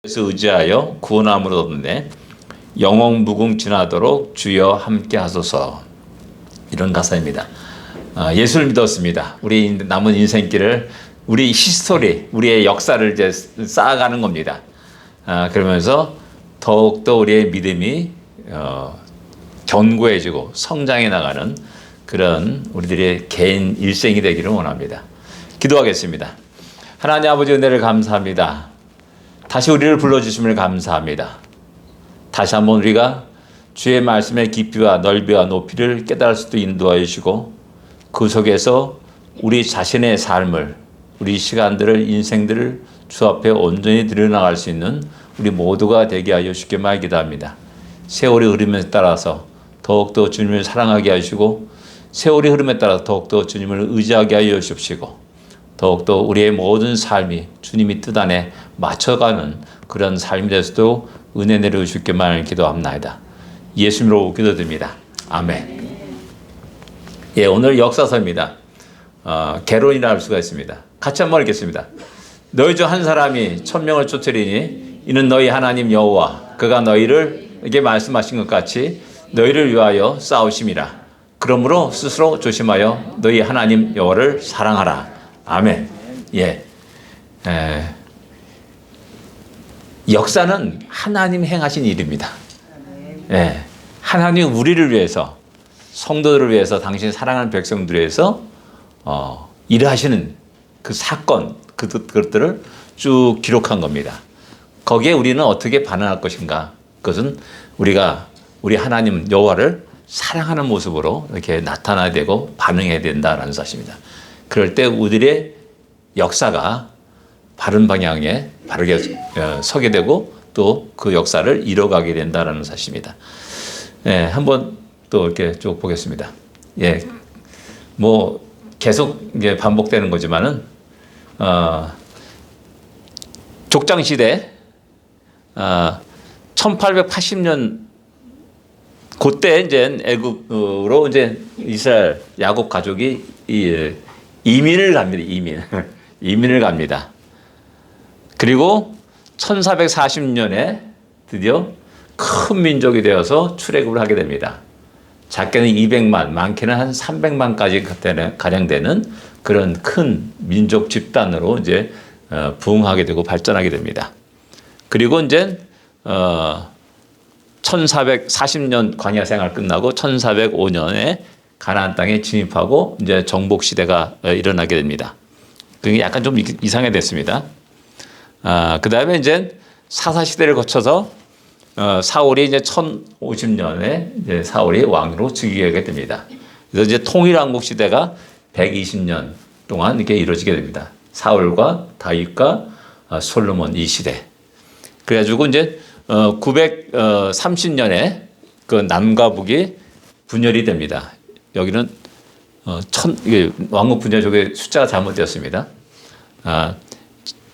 그래서 의지하여 구원함을 얻네 영원 무궁지나도록 주여 함께 하소서. 이런 가사입니다. 예수를 믿었습니다. 우리 남은 인생길을 우리 히스토리, 우리의 역사를 이제 쌓아가는 겁니다. 그러면서 더욱더 우리의 믿음이 견고해지고 성장해 나가는 그런 우리들의 개인 일생이 되기를 원합니다. 기도하겠습니다. 하나님 아버지 은혜를 감사합니다. 다시 우리를 불러주심을 감사합니다. 다시 한번 우리가 주의 말씀의 깊이와 넓이와 높이를 깨달을 수도 인도하여 주시고 그 속에서 우리 자신의 삶을, 우리 시간들을, 인생들을 주 앞에 온전히 드러나갈 수 있는 우리 모두가 되게 하여 주시기를 기도합니다. 세월의 흐름에 따라서 더욱더 주님을 사랑하게 하시고 세월의 흐름에 따라 더욱더 주님을 의지하게 하여 주십시고 더욱더 우리의 모든 삶이 주님이 뜻 안에 맞춰가는 그런 삶이 되어서도 은혜 내려주시기를 기도합니다. 예수님으로 기도드립니다. 아멘. 예, 오늘 역사서입니다. 개론이라 할 수가 있습니다. 같이 한번 읽겠습니다. 너희 중 한 사람이 1000명을 쫓으리니 이는 너희 하나님 여호와 그가 너희에게 말씀하신 것 같이 너희를 위하여 싸우심이라. 그러므로 스스로 조심하여 너희 하나님 여호와를 사랑하라. 아멘. 예. 역사는 하나님 행하신 일입니다. 예. 하나님 우리를 위해서, 성도들을 위해서, 당신 사랑하는 백성들을 위해서 일하시는 그 사건, 그것들을 쭉 기록한 겁니다. 거기에 우리는 어떻게 반응할 것인가? 그것은 우리가 우리 하나님 여호와를 사랑하는 모습으로 이렇게 나타나야 되고 반응해야 된다는 사실입니다. 그럴 때 우리의 역사가 바른 방향에 바르게 서게 되고 또 그 역사를 이뤄가게 된다는 사실입니다. 예, 한번 또 이렇게 쭉 보겠습니다. 예, 뭐 계속 이제 반복되는 거지만은 족장 시대 1880년 그때 이제 애굽으로 이제 이스라엘 야곱 가족이 이민을 갑니다. 이민을 갑니다. 그리고 1440년에 드디어 큰 민족이 되어서 출애굽을 하게 됩니다. 작게는 200만, 많게는 한 300만까지 가량 되는 그런 큰 민족 집단으로 이제 부흥하게 되고 발전하게 됩니다. 그리고 이제 1440년 광야 생활 끝나고 1405년에 가나안 땅에 진입하고 이제 정복 시대가 일어나게 됩니다. 그게 약간 좀 이상하게 됐습니다. 그 다음에 이제 사사 시대를 거쳐서 사울이 이제 1050년에 이제 사울이 왕으로 즉위하게 됩니다. 그래서 이제 통일왕국 시대가 120년 동안 이렇게 이루어지게 됩니다. 사울과 다윗과 솔로몬 이 시대. 그래가지고 이제 930년에 그 남과 북이 분열이 됩니다. 여기는 이게 왕국 분열 쪽에 숫자가 잘못되었습니다.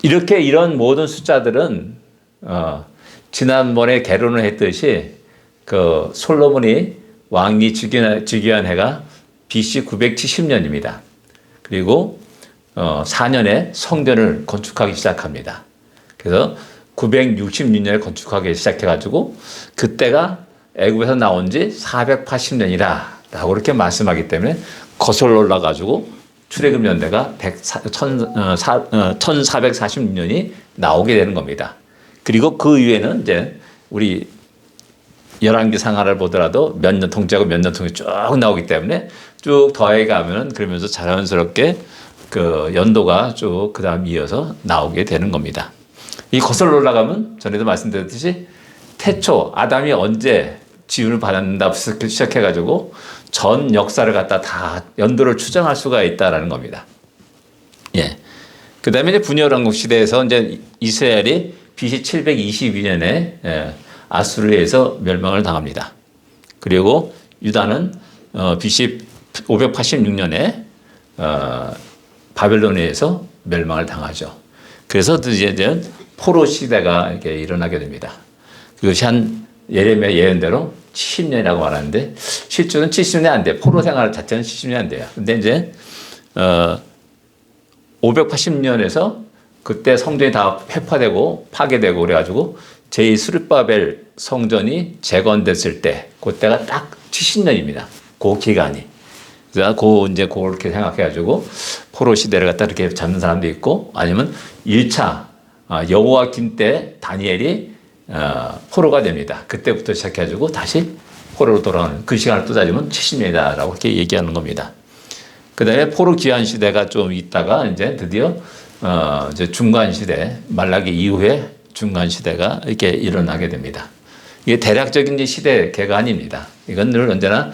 이런 모든 숫자들은 지난번에 개론을 했듯이 그 솔로몬이 왕이 즉위한 해가 BC 970년입니다. 그리고 4년에 성전을 건축하기 시작합니다. 그래서 966년에 건축하기 시작해가지고 그때가 애굽에서 나온 지 480년이라 라고 그렇게 말씀하기 때문에 거슬러 올라가지고 출애굽 연대가 1446년이 나오게 되는 겁니다. 그리고 그 이후에는 이제 우리 열왕기 상하를 보더라도 몇 년 통째하고 몇 년 통째 쭉 나오기 때문에 쭉 더해 가면은 그러면서 자연스럽게 그 연도가 쭉 그 다음 이어서 나오게 되는 겁니다. 이 거슬러 올라가면 전에도 말씀드렸듯이 태초 아담이 언제 지음을 받았는가 시작해가지고 전 역사를 갖다 다 연도를 추정할 수가 있다라는 겁니다. 예. 그 다음에 이제 분열왕국 시대에서 이제 이스라엘이 BC 722년에 아수르에서 멸망을 당합니다. 그리고 유다는 BC 586년에 바벨론에서 멸망을 당하죠. 그래서 이제 포로 시대가 이렇게 일어나게 됩니다. 그것이 한 예레미야 예언대로 70년이라고 말하는데 실제로는 70년이 안 돼요. 포로 생활 자체는 70년이 안 돼요. 근데 이제 580년에서 그때 성전이 다 회파되고 파괴되고 그래가지고 제2스룹바벨 성전이 재건됐을 때 그때가 딱 70년입니다. 그 기간이. 그래서 이제 그렇게 생각해가지고 포로 시대를 갖다 이렇게 잡는 사람도 있고 아니면 1차 여호와김 때 다니엘이 포로가 됩니다. 그때부터 시작해가지고 다시 포로로 돌아오는 그 시간을 또 따지면 70년이다라고 이렇게 얘기하는 겁니다. 그 다음에 포로 기한 시대가 좀 있다가 이제 드디어 이제 중간 시대, 말라기 이후에 중간 시대가 이렇게 일어나게 됩니다. 이게 대략적인 시대 개간입니다. 이건 늘 언제나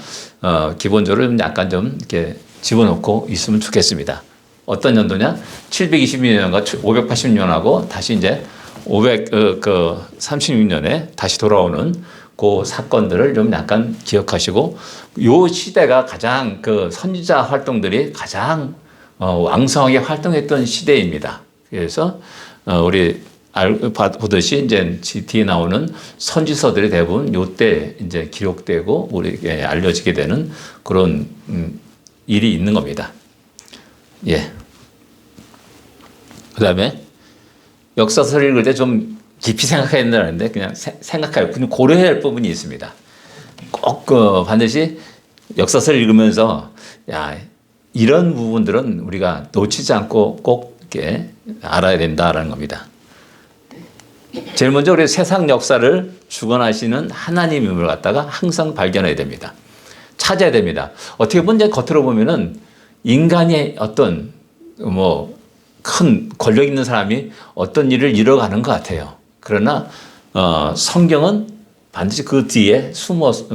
기본적으로 약간 좀 이렇게 집어넣고 있으면 좋겠습니다. 어떤 연도냐? 722년과 580년하고 다시 이제 536년에 다시 돌아오는 그 사건들을 좀 약간 기억하시고, 요 시대가 가장 그 선지자 활동들이 가장 왕성하게 활동했던 시대입니다. 그래서 우리 보듯이 이제 뒤에 나오는 선지서들이 대부분 요때 이제 기록되고 우리에게 알려지게 되는 그런 일이 있는 겁니다. 예. 그 다음에 역사서를 읽을 때 좀 깊이 생각해야 된다는데 그냥 생각해요. 그냥 고려해야 할 부분이 있습니다. 꼭 반드시 역사서를 읽으면서 이런 부분들은 우리가 놓치지 않고 꼭 이렇게 알아야 된다라는 겁니다. 제일 먼저 우리 세상 역사를 주관하시는 하나님임을 갖다가 항상 발견해야 됩니다. 찾아야 됩니다. 어떻게 보면 이제 겉으로 보면은 인간의 어떤 큰 권력 있는 사람이 어떤 일을 이뤄가는 것 같아요. 그러나 성경은 반드시 그 뒤에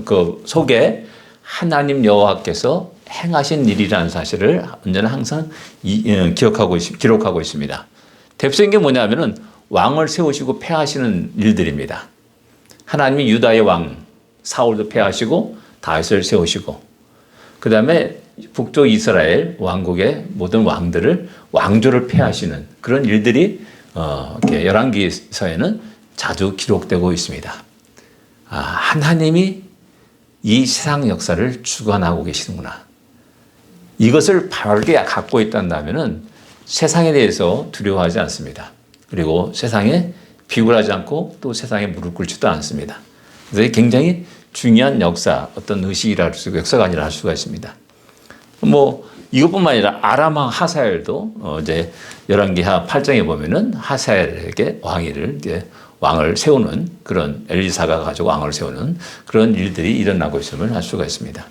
그 속에 하나님 여호와께서 행하신 일이라는 사실을 언제나 항상 기록하고 있습니다. 대표적인 게 뭐냐면은 왕을 세우시고 폐하시는 일들입니다. 하나님이 유다의 왕 사울도 폐하시고 다윗을 세우시고, 그 다음에 북쪽 이스라엘 왕국의 모든 왕들을 왕조를 폐하시는 그런 일들이 열왕기서에는 자주 기록되고 있습니다. 하나님이 이 세상 역사를 주관하고 계시는구나. 이것을 바르게 갖고 있다면은 세상에 대해서 두려워하지 않습니다. 그리고 세상에 비굴하지 않고 또 세상에 무릎 꿇지도 않습니다. 그래서 굉장히 중요한 어떤 의식이라 할 수가, 역사가 아니라 할 수가 있습니다. 이것뿐만 아니라 아람 왕 하사엘도 이제 열왕기하 8장에 보면은 하사엘에게 왕을 세우는 그런 엘리사가 가지고 왕을 세우는 그런 일들이 일어나고 있음을 알 수가 있습니다.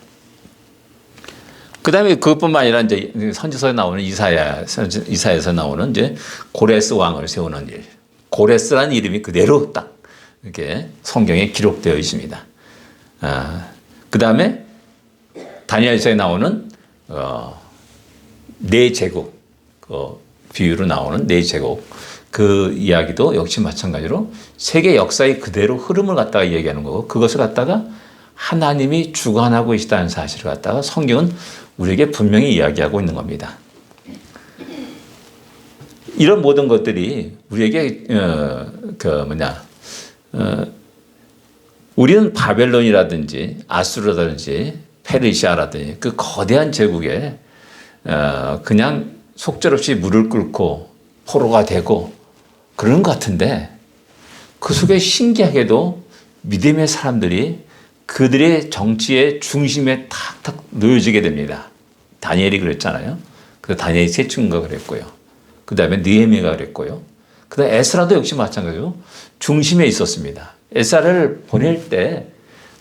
그 다음에 그것뿐만 아니라 이제 선지서에 나오는 이사야에서 나오는 이제 고레스 왕을 세우는 일. 고레스라는 이름이 그대로 딱 이렇게 성경에 기록되어 있습니다. 그 다음에 다니엘서에 나오는 네 제국, 비유로 나오는 네 제국, 그 이야기도 역시 마찬가지로 세계 역사의 그대로 흐름을 갖다가 얘기하는 거고, 그것을 갖다가 하나님이 주관하고 계시다는 사실을 갖다가 성경은 우리에게 분명히 이야기하고 있는 겁니다. 이런 모든 것들이 우리에게 우리는 바벨론이라든지 아수르라든지 페르시아라든지 그 거대한 제국에 그냥 속절없이 물을 끓고 포로가 되고 그런 것 같은데, 그 속에 신기하게도 믿음의 사람들이 그들의 정치의 중심에 탁탁 놓여지게 됩니다. 다니엘이 그랬잖아요. 그래서 다니엘이 세 친구가 그랬고요. 그 다음에 느헤미야가 그랬고요. 그 다음에 에스라도 역시 마찬가지로 중심에 있었습니다. 에스라를 보낼 때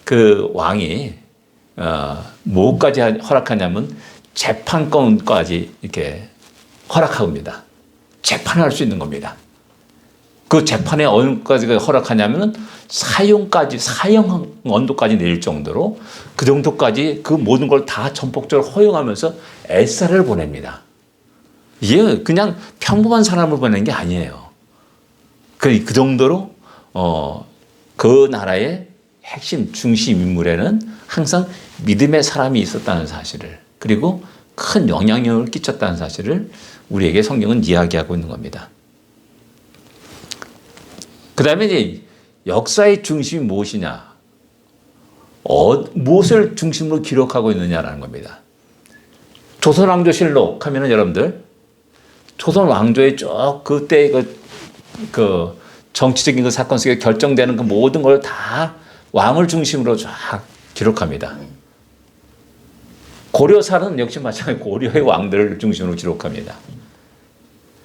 그 왕이 뭐까지 허락하냐면 재판권까지 이렇게 허락합니다. 재판할 수 있는 겁니다. 그 재판에 어느까지 허락하냐면은 사형 언도까지 내릴 정도로 그 정도까지 그 모든 걸 다 전폭적으로 허용하면서 에스라를 보냅니다. 이게 그냥 평범한 사람을 보내는 게 아니에요. 그 정도로 그 나라의 핵심 중심 인물에는 항상 믿음의 사람이 있었다는 사실을, 그리고 큰 영향력을 끼쳤다는 사실을 우리에게 성경은 이야기하고 있는 겁니다. 그 다음에 이제 역사의 중심이 무엇이냐, 무엇을 중심으로 기록하고 있느냐라는 겁니다. 조선왕조실록 하면은 여러분들 조선 왕조의 쭉 그때 그 정치적인 그 사건 속에 결정되는 그 모든 걸 다 왕을 중심으로 쫙 기록합니다. 고려사는 역시 마찬가지로 고려의 왕들을 중심으로 기록합니다.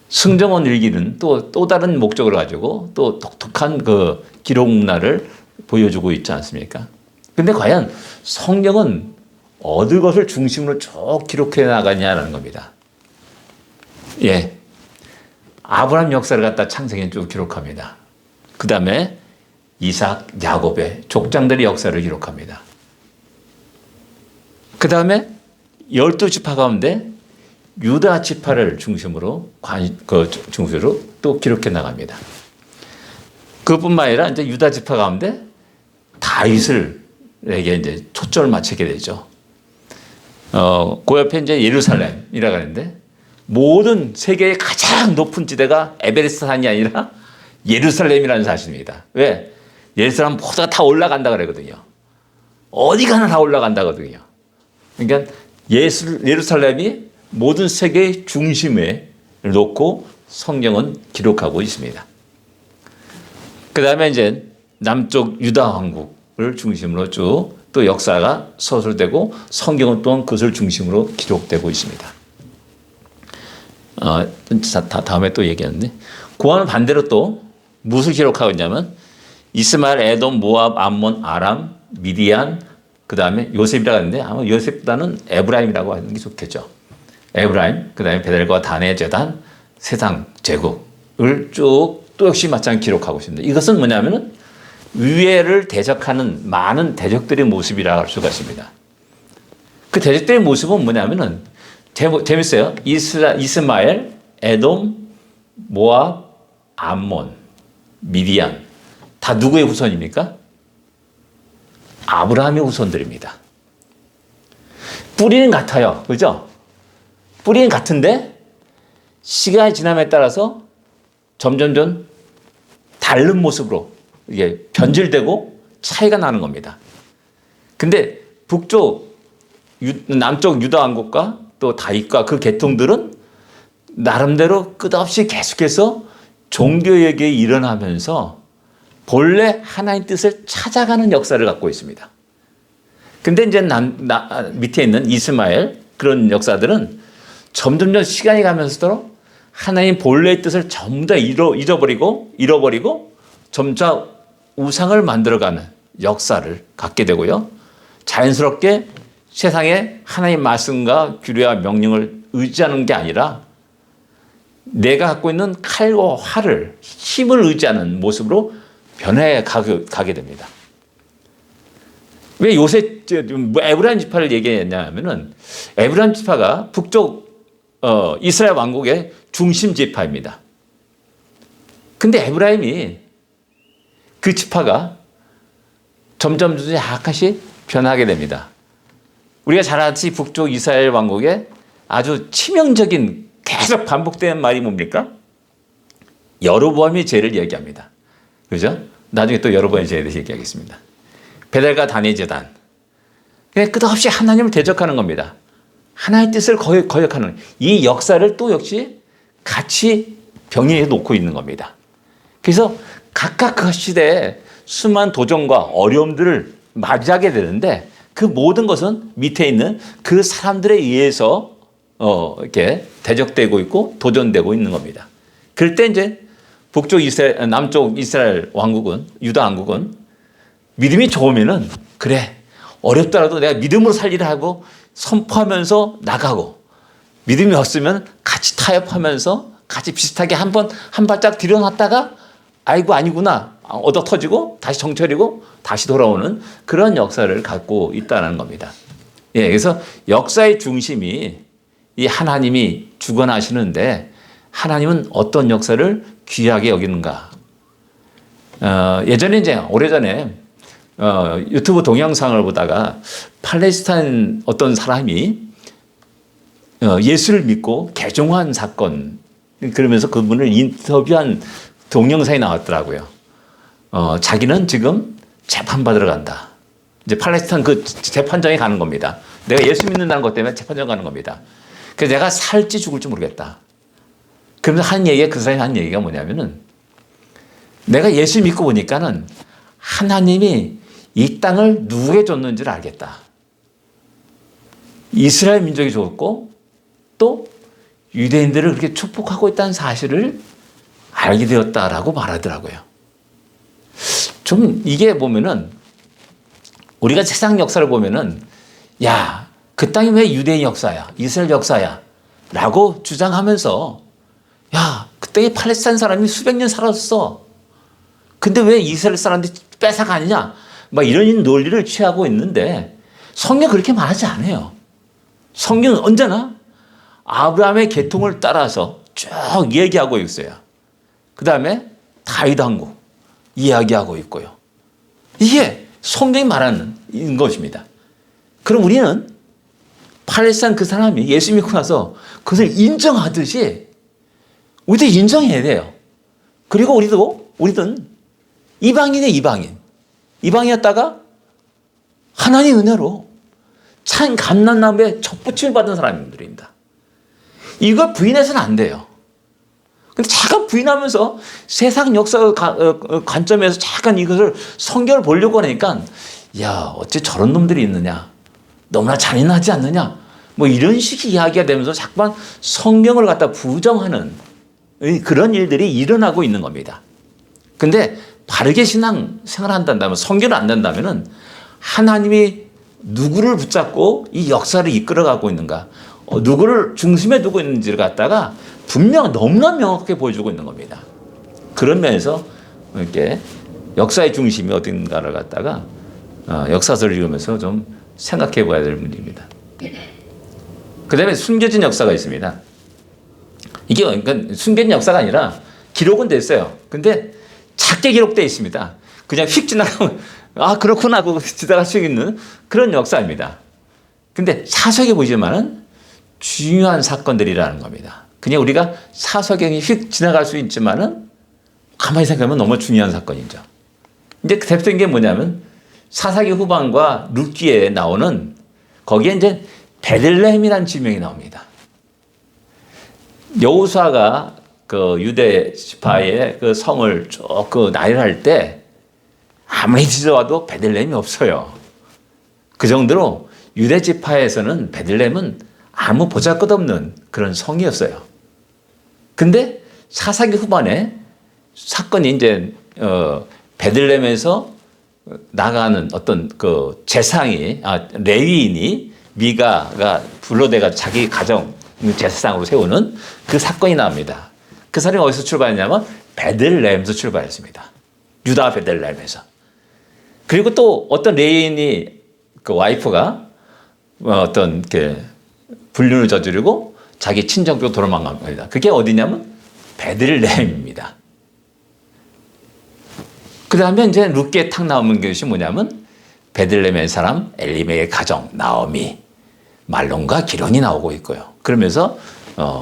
승정원 일기는 또 다른 목적을 가지고 또 독특한 그 기록 문화를 보여주고 있지 않습니까? 근데 과연 성경은 어느 것을 중심으로 쭉 기록해 나가냐는 겁니다. 예. 아브라함 역사를 갖다 창세기는 쭉 기록합니다. 그 다음에 이삭, 야곱의 족장들의 역사를 기록합니다. 그 다음에 12지파 가운데 유다 지파를 중심으로 또 기록해 나갑니다. 그뿐만 아니라 이제 유다 지파 가운데 다윗을에게 이제 초점을 맞추게 되죠. 그 옆에 이제 예루살렘이라고 하는데 모든 세계의 가장 높은 지대가 에베레스트 산이 아니라 예루살렘이라는 사실입니다. 왜? 예루살렘 모두가 다 올라간다 그러거든요. 어디 가나 다 올라간다거든요. 그러니까 예루살렘이 모든 세계의 중심에 놓고 성경은 기록하고 있습니다. 그 다음에 이제 남쪽 유다 왕국을 중심으로 쭉 또 역사가 서술되고 성경은 또한 그것을 중심으로 기록되고 있습니다. 다음에 또 얘기하는데 그와는 반대로 또 무엇을 기록하고 있냐면 이스마엘, 에돔, 모압, 암몬, 아람, 미디안 그 다음에 요셉이라고 하는데 아마 요셉보다는 에브라임이라고 하는 게 좋겠죠. 에브라임, 그 다음에 베델과 단의 제단, 세상 제국을 쭉 또 역시 마찬가지로 기록하고 있습니다. 이것은 뭐냐면은 위에를 대적하는 많은 대적들의 모습이라고 할 수가 있습니다. 그 대적들의 모습은 뭐냐면은 재밌어요. 이스마엘, 에돔, 모압, 암몬, 미디안 다 누구의 후손입니까? 아브라함의 후손들입니다. 뿌리는 같아요. 그죠? 뿌리는 같은데 시간이 지남에 따라서 점점점 다른 모습으로 이게 변질되고 차이가 나는 겁니다. 근데 남쪽 유다 왕국과 또 다윗과 그 계통들은 나름대로 끝없이 계속해서 종교개혁이 일어나면서 본래 하나님 뜻을 찾아가는 역사를 갖고 있습니다. 근데 이제 밑에 있는 이스마엘 그런 역사들은 점점점 시간이 가면서도 하나님 본래의 뜻을 전부 다 잃어버리고 점차 우상을 만들어가는 역사를 갖게 되고요. 자연스럽게 세상에 하나님 말씀과 규례와 명령을 의지하는 게 아니라 내가 갖고 있는 칼과 활을 힘을 의지하는 모습으로 변해 가게 됩니다. 왜 에브라임 지파를 얘기했냐면은 에브라임 지파가 북쪽 이스라엘 왕국의 중심 지파입니다. 근데 에브라임이 그 지파가 점점 약간씩 변하게 됩니다. 우리가 잘 아듯이 북쪽 이스라엘 왕국의 아주 치명적인 계속 반복되는 말이 뭡니까? 여로보암의 죄를 얘기합니다. 그죠? 나중에 또 여로보암의 죄에 대해서 얘기하겠습니다. 베델과 단의 제단. 끝없이 하나님을 대적하는 겁니다. 하나님의 뜻을 거역하는 이 역사를 또 역시 같이 병행해 놓고 있는 겁니다. 그래서 각각 그 시대에 수많은 도전과 어려움들을 맞이하게 되는데 그 모든 것은 밑에 있는 그 사람들에 의해서 이렇게 대적되고 있고 도전되고 있는 겁니다. 그럴 때 이제 남쪽 이스라엘 왕국은 유다 왕국은 믿음이 좋으면은 그래 어렵더라도 내가 믿음으로 살리라 하고 선포하면서 나가고 믿음이 없으면 같이 타협하면서 같이 비슷하게 한 발짝 들여놨다가 아이고 아니구나 얻어 터지고 다시 정철이고 다시 돌아오는 그런 역사를 갖고 있다는 겁니다. 예, 그래서 역사의 중심이 이 하나님이 주관하시는데 하나님은 어떤 역사를 귀하게 여기는가? 오래전에 유튜브 동영상을 보다가 팔레스타인 어떤 사람이 예수를 믿고 개종한 사건 그러면서 그분을 인터뷰한 동영상이 나왔더라고요. 자기는 지금 재판받으러 간다. 이제 팔레스타인 그 재판장에 가는 겁니다. 내가 예수 믿는다는 것 때문에 재판장 가는 겁니다. 그래서 내가 살지 죽을지 모르겠다. 그러면서 한 얘기가, 그 사람이 한 얘기가 뭐냐면은, 내가 예수 믿고 보니까는 하나님이 이 땅을 누구에게 줬는지를 알겠다. 이스라엘 민족이 줬고 또 유대인들을 그렇게 축복하고 있다는 사실을 알게 되었다라고 말하더라고요. 좀 이게 보면은 우리가 세상 역사를 보면은 야, 그 땅이 왜 유대인 역사야, 이스라엘 역사야 라고 주장하면서 야, 그 땅에 팔레스타인 사람이 수백 년 살았어. 근데 왜 이스라엘 사람들이 뺏어가느냐? 막 이런 논리를 취하고 있는데 성경 그렇게 말하지 않아요. 성경은 언제나 아브라함의 계통을 따라서 쭉 얘기하고 있어요. 그 다음에 다윗 왕국 이야기하고 있고요. 이게 성경이 말하는 것입니다. 그럼 우리는 팔레스타인 그 사람이 예수 믿고 나서 그것을 인정하듯이 우리도 인정해야 돼요. 그리고 우리는 이방인의 이방이었다가 하나님의 은혜로 찬 감람나무에 젖붙임을 받은 사람들입니다. 이걸 부인해서는 안 돼요. 근데 잠깐 부인하면서 세상 역사 관점에서 잠깐 이것을 성경을 보려고 하니까 야, 어째 저런 놈들이 있느냐, 너무나 잔인하지 않느냐, 뭐 이런 식의 이야기가 되면서 잠깐 성경을 갖다 부정하는 그런 일들이 일어나고 있는 겁니다. 근데 바르게 신앙생활을 한다면, 성경을 안 된다면은 하나님이 누구를 붙잡고 이 역사를 이끌어가고 있는가, 누구를 중심에 두고 있는지를 갖다가 너무나 명확하게 보여주고 있는 겁니다. 그런 면에서 이렇게 역사의 중심이 어딘가를 갖다가 역사서를 읽으면서 좀 생각해 봐야 될 문제입니다. 그 다음에 숨겨진 역사가 있습니다. 이게 그러니까 숨겨진 역사가 아니라 기록은 됐어요. 근데 작게 기록되어 있습니다. 그냥 휙 지나가면 아, 그렇구나 하고 지나갈 수 있는 그런 역사입니다. 근데 사석에 보시면은 중요한 사건들이라는 겁니다. 그냥 우리가 사석에 휙 지나갈 수 있지만은 가만히 생각하면 너무 중요한 사건이죠. 이제 그 대표적인 게 뭐냐면 사사기 후반과 룻기에 나오는, 거기에 이제 베들레헴이라는 지명이 나옵니다. 여호수아가 그 유대 지파의 그 성을 쭉 그 나열할 때 아무리 뒤져봐도 베들레헴이 없어요. 그 정도로 유대 지파에서는 베들레헴은 아무 보잘것없는 그런 성이었어요. 근데 사사기 후반에 사건이 이제 베들레헴에서 나가는 어떤 그 제사장이, 레위인이 미가가 불러대가 자기 가정 제사장으로 세우는 그 사건이 나옵니다. 그 사람이 어디서 출발했냐면 베들레헴에서 출발했습니다. 유다 베들레헴에서. 그리고 또 어떤 레위인이 그 와이프가 어떤 이렇게 불륜을 저지르고 자기 친정으로 도망갑니다. 그게 어디냐면 베들레헴입니다. 그 다음에 이제 룻기에 탁 나오는 것이 뭐냐면 베들레헴의 사람 엘리멜의 가정 나오미, 말론과 기론이 나오고 있고요. 그러면서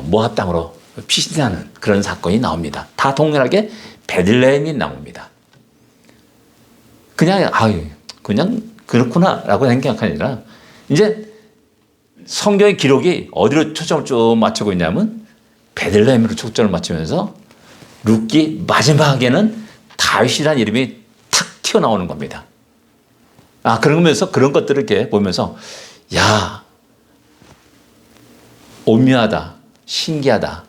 모압 땅으로 피신하는 그런 사건이 나옵니다. 다 동일하게 베들레헴이 나옵니다. 그냥 그렇구나라고 생각하는 게 아니라 이제 성경의 기록이 어디로 초점을 쭉 맞추고 있냐면 베들레헴으로 초점을 맞추면서 룻기 마지막에는 다윗이라는 이름이 탁 튀어나오는 겁니다. 그러면서 그런 것들을 이렇게 보면서 야, 오묘하다, 신기하다.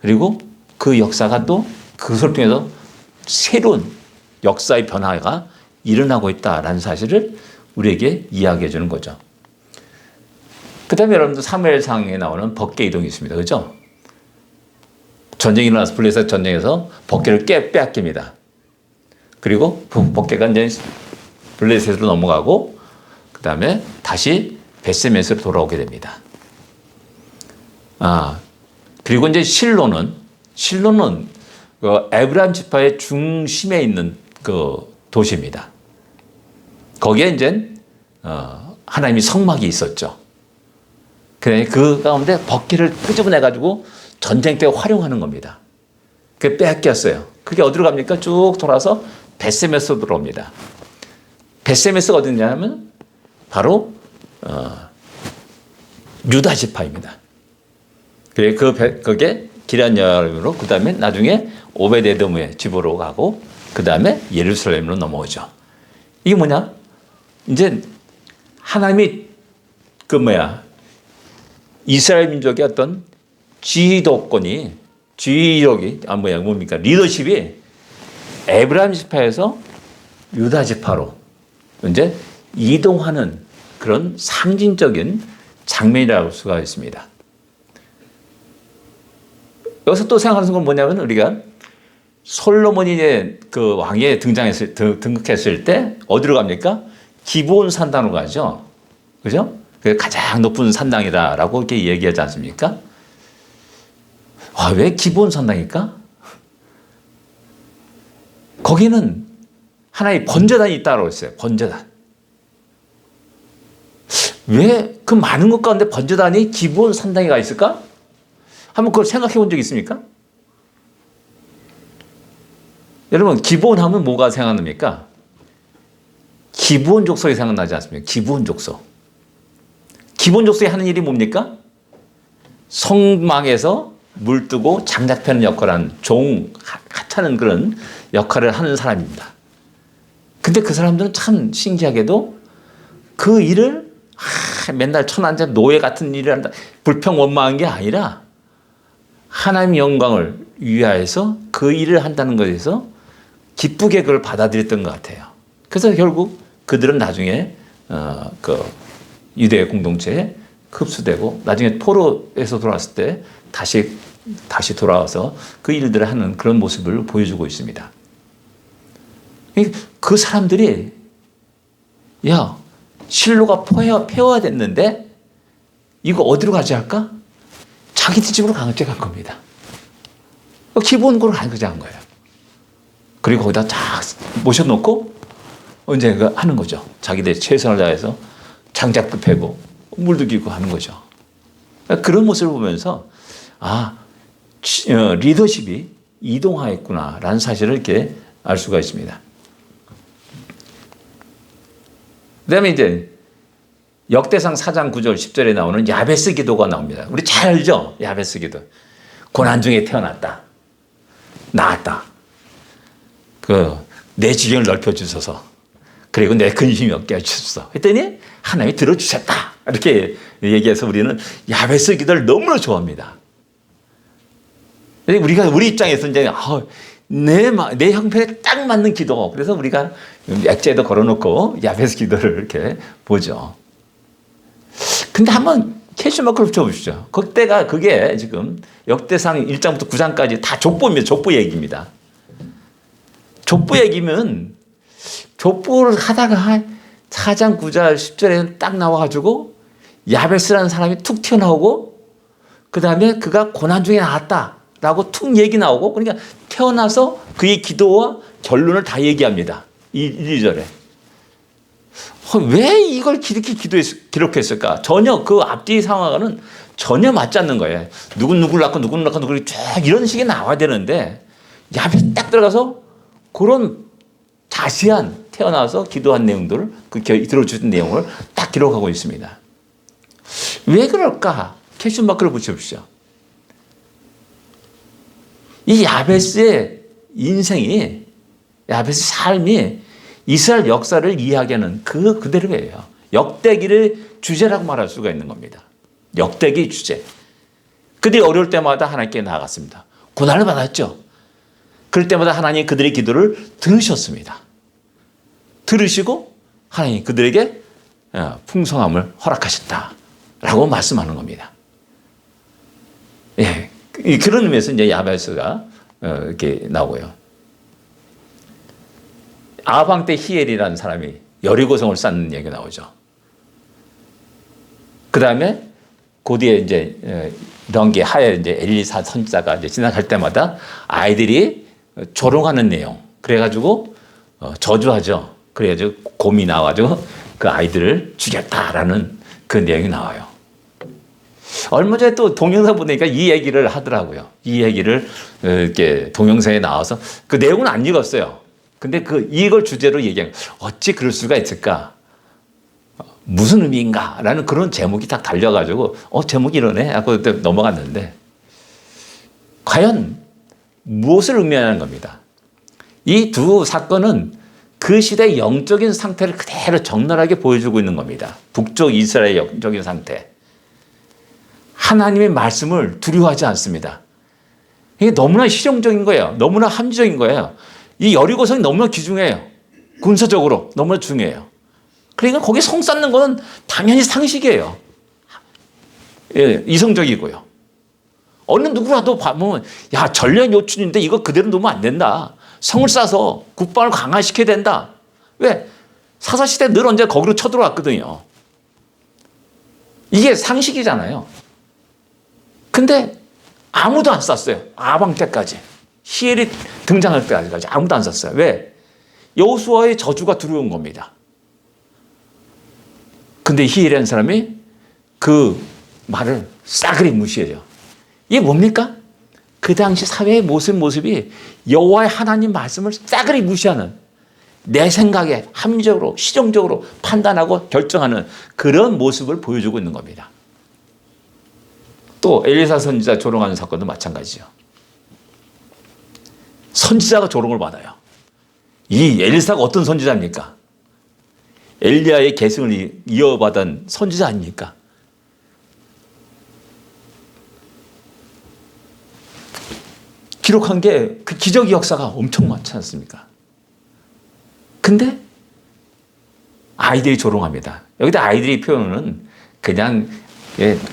그리고 그 역사가 또 그것을 통해서 새로운 역사의 변화가 일어나고 있다라는 사실을 우리에게 이야기해 주는 거죠. 그 다음에 여러분들 사무엘상에 나오는 법궤 이동이 있습니다. 그렇죠? 전쟁이 일어나서 블레셋 전쟁에서 법궤를 빼앗깁니다. 그리고 그 법궤가 이제 블레셋으로 넘어가고 그 다음에 다시 베스메스로 돌아오게 됩니다. 그리고 이제 실로는 그 에브라임 지파의 중심에 있는 그 도시입니다. 거기에 이제 하나님이 성막이 있었죠. 그 가운데 법궤를 끄집어내가지고 전쟁 때 활용하는 겁니다. 그게 빼앗겼어요. 그게 어디로 갑니까? 쭉 돌아서 베스메스로 들어옵니다. 베스메스가 어디냐면 바로 유다 지파입니다. 그게 기럇여림으로 그 다음에 나중에 오베데돔의 집으로 가고 그 다음에 예루살렘으로 넘어오죠. 이게 뭐냐? 이제 하나님이 이스라엘 민족의 어떤 지휘력이 뭡니까? 리더십이 에브라임 지파에서 유다 지파로 이제 이동하는 그런 상징적인 장면이라고 할 수가 있습니다. 여기서 또 생각하는 건 뭐냐면 우리가 솔로몬이 이제 그 왕에 등극했을 때 어디로 갑니까? 기브온 산당으로 가죠. 그죠? 그 가장 높은 산당이다라고 이렇게 얘기하지 않습니까? 왜 기브온 산당일까? 거기는 하나의 번제단이 있다고 했어요. 번제단. 왜 그 많은 것 가운데 번제단이 기브온 산당에 가 있을까? 한번 그걸 생각해 본 적 있습니까? 여러분, 기브온 하면 뭐가 생각납니까? 기브온 족속이 생각나지 않습니까? 기브온 족속. 기브온 족속이 하는 일이 뭡니까? 성막에서 물 뜨고 장작 패는 역할을 하는 하찮은 그런 역할을 하는 사람입니다. 근데 그 사람들은 참 신기하게도 그 일을 맨날 천한자 노예 같은 일을 한다. 불평원망한 게 아니라 하나님의 영광을 위하여서 그 일을 한다는 것에서 기쁘게 그걸 받아들였던 것 같아요. 그래서 결국 그들은 나중에 그 유대 공동체에 흡수되고 나중에 포로에서 돌아왔을 때 다시 돌아와서 그 일들을 하는 그런 모습을 보여주고 있습니다. 그 사람들이 실로가 폐허됐는데 이거 어디로 가지 할까? 자기들 집으로 강제간 겁니다. 기본으로 강제한 거예요. 그리고 거기다 쫙 모셔놓고 이제 하는 거죠. 자기들 최선을 다해서 장작도 패고 물도 기고 하는 거죠. 그런 모습을 보면서 리더십이 이동하였구나라는 사실을 이렇게 알 수가 있습니다. 그 다음에 이제 역대상 4장 9절 10절에 나오는 야베스 기도가 나옵니다. 우리 잘 알죠? 야베스 기도. 고난 중에 태어났다. 나았다. 내 지경을 넓혀주소서. 그리고 내 근심이 없게 해주소서. 했더니 하나님이 들어주셨다. 이렇게 얘기해서 우리는 야베스 기도를 너무나 좋아합니다. 우리 입장에서 이제 내 형편에 딱 맞는 기도. 그래서 우리가 액자에도 걸어놓고 야베스 기도를 이렇게 보죠. 근데 한번 캐시마크를 붙여보시죠. 그게 지금 역대상 1장부터 9장까지 다 족보입니다. 족보 얘기입니다. 족보 얘기면 족보를 하다가 4장 9절 10절에 딱 나와가지고 야베스라는 사람이 툭 튀어나오고 그 다음에 그가 고난 중에 나왔다라고 툭 얘기 나오고 그러니까 태어나서 그의 기도와 결론을 다 얘기합니다. 1, 2절에. 왜 이걸 이렇게 기록했을까? 전혀 그 앞뒤 상황과는 전혀 맞지 않는 거예요. 누구를 낳고 누구를 쫙 이런 식이 나와야 되는데 야베스 딱 들어가서 그런 자세한 태어나서 기도한 내용들을 들어주신 내용을 딱 기록하고 있습니다. 왜 그럴까? 캐슈마크를 붙여보시죠. 이 야베스의 인생이 야베스 삶이 이스라엘 역사를 이야기하는 그대로예요. 역대기를 주제라고 말할 수가 있는 겁니다. 역대기 주제. 그들이 어려울 때마다 하나님께 나아갔습니다. 고난을 받았죠. 그럴 때마다 하나님이 그들의 기도를 들으셨습니다. 들으시고 하나님이 그들에게 풍성함을 허락하셨다라고 말씀하는 겁니다. 예, 그런 의미에서 이제 야베스가 이렇게 나오고요. 아방 때 히엘이라는 사람이 여리고성을 쌓는 얘기가 나오죠. 그 다음에 그 뒤에 이제 런게 하에 이제 엘리사 선지자가 이제 지나갈 때마다 아이들이 조롱하는 내용. 그래가지고 저주하죠. 그래가지고 곰이 나와가지고 그 아이들을 죽였다라는 그 내용이 나와요. 얼마 전에 또 동영상 보니까 이 얘기를 하더라고요. 이 얘기를 이렇게 동영상에 나와서 그 내용은 안 읽었어요. 근데 이걸 주제로 얘기한 어찌 그럴 수가 있을까? 무슨 의미인가? 라는 그런 제목이 딱 달려가지고 제목이 이러네? 하고 그때 넘어갔는데 과연 무엇을 의미하는 겁니다. 이 두 사건은 그 시대의 영적인 상태를 그대로 적나라하게 보여주고 있는 겁니다. 북쪽 이스라엘의 영적인 상태. 하나님의 말씀을 두려워하지 않습니다. 이게 너무나 실용적인 거예요. 너무나 합리적인 거예요. 이 여리고성이 너무나 귀중해요. 군사적으로 너무나 중요해요. 그러니까 거기 성 쌓는 거는 당연히 상식이에요. 예, 이성적이고요. 어느 누구라도 보면 야 전략 요충인데 이거 그대로 놓으면 안 된다. 성을 쌓아서 국방을 강화시켜야 된다. 왜? 사사시대 늘 언제 거기로 쳐들어왔거든요. 이게 상식이잖아요. 근데 아무도 안 쐈어요. 아방 때까지. 히엘이 등장할 때까지 아무도 안 쐈어요. 왜? 여호수아의 저주가 들어온 겁니다. 근데 히엘이라는 사람이 그 말을 싸그리 무시해요. 이게 뭡니까? 그 당시 사회의 모습이 여호와의 하나님 말씀을 싸그리 무시하는, 내 생각에 합리적으로 시정적으로 판단하고 결정하는 그런 모습을 보여주고 있는 겁니다. 또 엘리사 선지자 조롱하는 사건도 마찬가지죠. 선지자가 조롱을 받아요. 이 엘리사가 어떤 선지자입니까? 엘리야의 계승을 이어받은 선지자 아닙니까? 기록한 게 그 기적의 역사가 엄청 많지 않습니까? 근데 아이들이 조롱합니다. 여기다 아이들이 표현은 그냥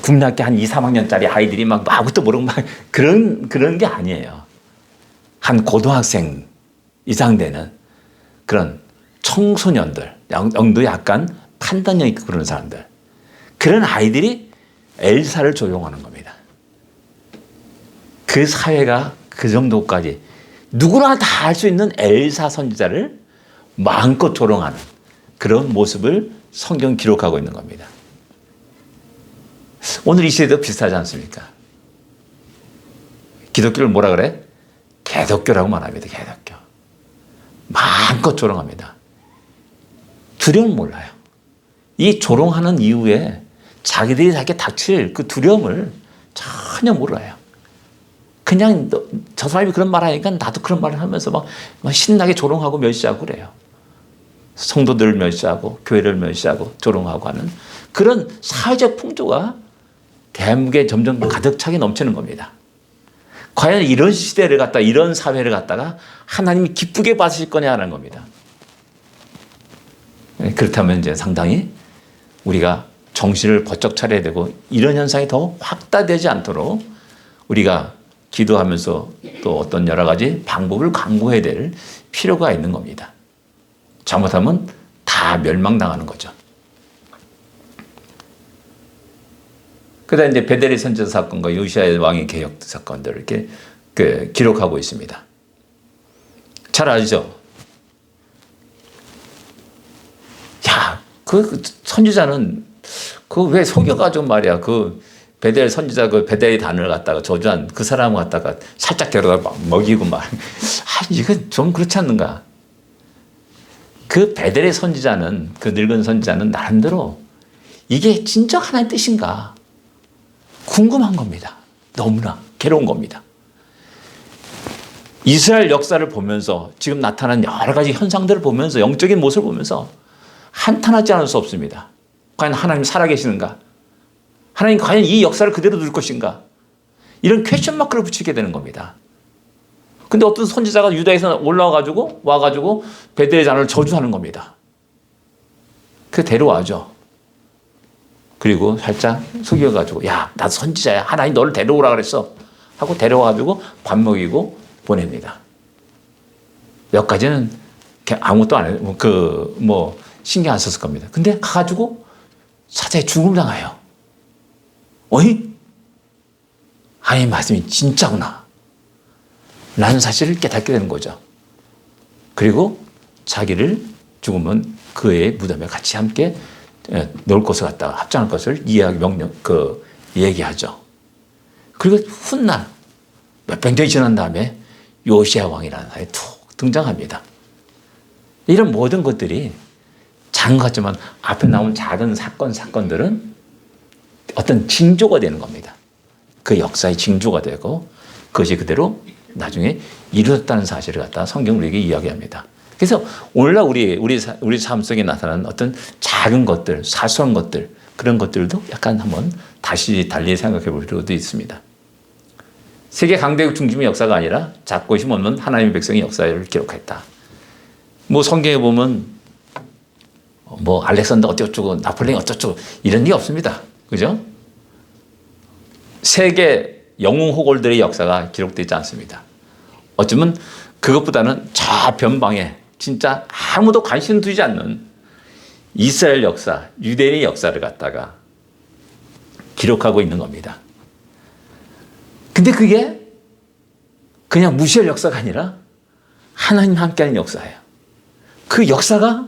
국민학교 한 2, 3학년짜리 아이들이 막 아무것도 모르고 막 그런 게 아니에요. 한 고등학생 이상 되는 그런 청소년들, 영도 약간 판단력 있고 그런 사람들, 그런 아이들이 엘사를 조롱하는 겁니다. 그 사회가 그 정도까지 누구나 다 할 수 있는 엘사 선지자를 마음껏 조롱하는 그런 모습을 성경 기록하고 있는 겁니다. 오늘 이 시대도 비슷하지 않습니까? 기독교를 뭐라 그래? 개독교라고 말합니다. 개독교. 마음껏 조롱합니다. 두려움 몰라요. 이 조롱하는 이후에 자기들이 자기 닥칠 그 두려움을 전혀 몰라요. 그냥 저 사람이 그런 말 하니까 나도 그런 말을 하면서 막 신나게 조롱하고 멸시하고 그래요. 성도들을 멸시하고 교회를 멸시하고 조롱하고 하는 그런 사회적 풍조가 대한민국에 점점 가득 차게 넘치는 겁니다. 과연 이런 시대를 갖다 이런 사회를 갖다가 하나님이 기쁘게 받으실 거냐는 겁니다. 그렇다면 이제 상당히 우리가 정신을 번쩍 차려야 되고 이런 현상이 더 확대되지 않도록 우리가 기도하면서 또 어떤 여러 가지 방법을 강구해야 될 필요가 있는 겁니다. 잘못하면 다 멸망당하는 거죠. 그다음 이제 베델의 선지자 사건과 요시야 왕의 개혁 사건들을 이렇게 기록하고 있습니다. 잘 알죠? 야, 그 선지자는 그 왜 속여가지고 말이야. 그 베델 선지자 그 베델의 단을 갖다가 저주한 그 사람을 갖다가 살짝 데려다 먹이고 막. 이건 좀 그렇지 않는가? 그 베델의 선지자는, 그 늙은 선지자는 나름대로 이게 진짜 하나의 뜻인가 궁금한 겁니다. 너무나 괴로운 겁니다. 이스라엘 역사를 보면서 지금 나타난 여러 가지 현상들을 보면서 영적인 모습을 보면서 한탄하지 않을 수 없습니다. 과연 하나님 살아계시는가? 하나님 과연 이 역사를 그대로 둘 것인가? 이런 퀘션 마크를 붙이게 되는 겁니다. 근데 어떤 선지자가 유다에서 와가지고 베델의 잔을 저주하는 겁니다. 그 데려와죠. 그리고 살짝 속여가지고 야, 나도 선지자야. 하나님 너를 데려오라 그랬어. 하고 데려와가지고 밥 먹이고 보냅니다. 여기까지는 아무것도 안 해요. 신경 안 썼을 겁니다. 근데 가가지고 사자에 죽음을 당해요. 어이? 하나님 말씀이 진짜구나. 라는 사실을 깨닫게 되는 거죠. 그리고 자기를 죽으면 그의 무덤에 같이 함께 넣을 것을 갖다가 합장할 것을 얘기하죠. 그리고 훗날 몇백 년이 지난 다음에 요시야 왕이라는 사람이 툭 등장합니다. 이런 모든 것들이 작은 것 같지만 앞에 나온 작은 사건들은 어떤 징조가 되는 겁니다. 그 역사의 징조가 되고 그것이 그대로 나중에 이루어졌다는 사실을 갖다 성경 우리에게 이야기합니다. 그래서 오늘날 우리 삶 속에 나타나는 어떤 작은 것들, 사소한 것들, 그런 것들도 약간 한번 다시 달리 생각해 볼 필요도 있습니다. 세계 강대국 중심의 역사가 아니라 작고 힘없는 하나님의 백성의 역사를 기록했다. 뭐 성경에 보면 뭐 알렉산더 어쩌고 나폴레옹 어쩌고 이런 게 없습니다. 그죠? 세계 영웅 호걸들의 역사가 기록되지 않습니다. 어쩌면 그것보다는 저 변방에 진짜 아무도 관심 두지 않는 이스라엘 역사, 유대인의 역사를 갖다가 기록하고 있는 겁니다. 근데 그게 그냥 무시할 역사가 아니라 하나님 함께하는 역사예요. 그 역사가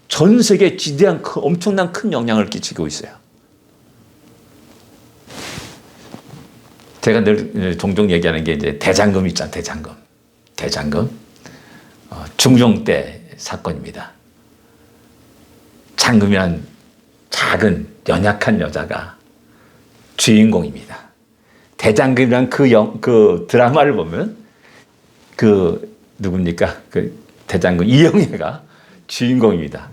전 세계에 지대한 엄청난 큰 영향을 끼치고 있어요. 제가 늘 종종 얘기하는 게 이제 대장금 있잖아요. 대장금. 중종 때 사건입니다. 장금이란 작은 연약한 여자가 주인공입니다. 대장금이란 그 드라마를 보면 누굽니까? 그 대장금 이영애가 주인공입니다.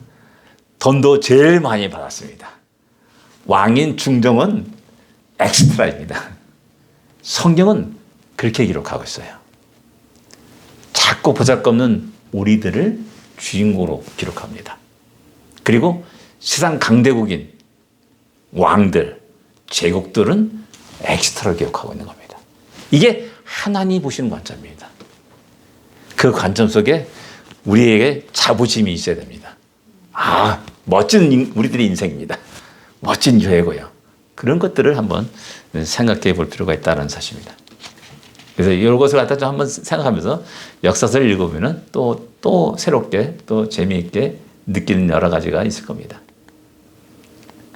돈도 제일 많이 받았습니다. 왕인 중종은 엑스트라입니다. 성경은 그렇게 기록하고 있어요. 작고 보잘것없는 우리들을 주인공으로 기록합니다. 그리고 세상 강대국인 왕들, 제국들은 엑스트라를 기록하고 있는 겁니다. 이게 하나님이 보시는 관점입니다. 그 관점 속에 우리에게 자부심이 있어야 됩니다. 멋진 우리들의 인생입니다. 멋진 교회고요. 그런 것들을 한번 생각해 볼 필요가 있다는 사실입니다. 그래서 이것을 갖다 좀 한번 생각하면서 역사서를 읽으면 또 새롭게 또 재미있게 느끼는 여러 가지가 있을 겁니다.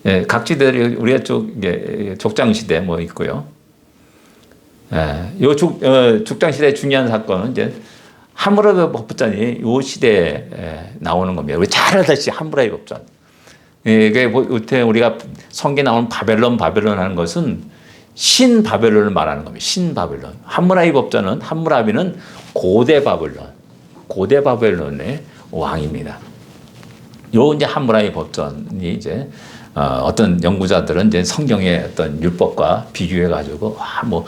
예, 각 시대들이 우리가 족장시대 뭐 있고요. 요 족장시대의 중요한 사건은 이제 하므라비 법전이 요 시대에 나오는 겁니다. 우리 잘 알다시피 하므라비 법전. 이게 우리가 성경에 나오는 바벨론 하는 것은 신바벨론을 말하는 겁니다. 신바벨론. 하므라비 법전은 하므라비는 고대 바벨론의 왕입니다. 요 이제 하므라비 법전이 이제 어떤 연구자들은 이제 성경의 어떤 율법과 비교해 가지고 뭐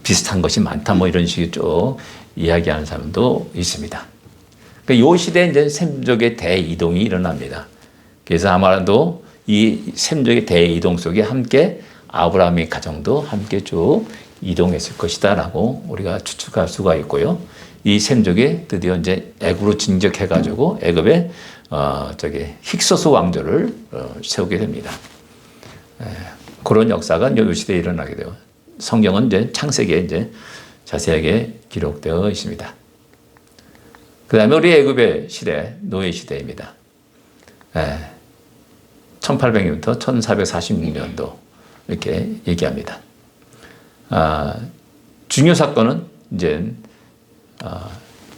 비슷한 것이 많다 뭐 이런 식으로 쭉 이야기하는 사람도 있습니다. 그러니까 요 시대에 이제 셈족의 대이동이 일어납니다. 그래서 아마도 이 셈족의 대이동 속에 함께 아브라함의 가정도 함께 쭉 이동했을 것이다라고 우리가 추측할 수가 있고요. 이 셈족이 드디어 이제 애굽으로 진격해가지고 애굽에 힉소스 왕조를 세우게 됩니다. 그런 역사가 이 시대에 일어나게 돼요. 성경은 이제 창세기에 이제 자세하게 기록되어 있습니다. 그 다음에 우리 애굽의 시대, 노예 시대입니다. 1800년부터 1446년도 이렇게 얘기합니다. 중요 사건은 이제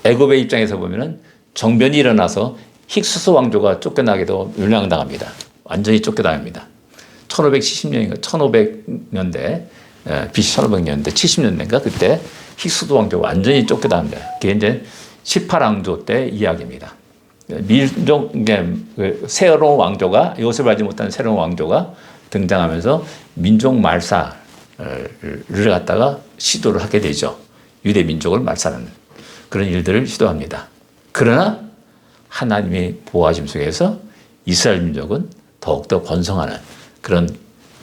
애굽의 입장에서 보면은 정변이 일어나서 힉소스 왕조가 쫓겨나게도 멸망당합니다. 완전히 쫓겨납니다. 1570년인가 1500년대 BC 1500년대 70년대인가 그때 힉소스 왕조가 완전히 쫓겨납니다. 그게 이제 18왕조 때 이야기입니다. 새로운 왕조가 요셉을 알지 못하는 새로운 왕조가 등장하면서 민족 말살을 갖다가 시도를 하게 되죠. 유대 민족을 말살하는 그런 일들을 시도합니다. 그러나 하나님의 보호하심 속에서 이스라엘 민족은 더욱더 번성하는 그런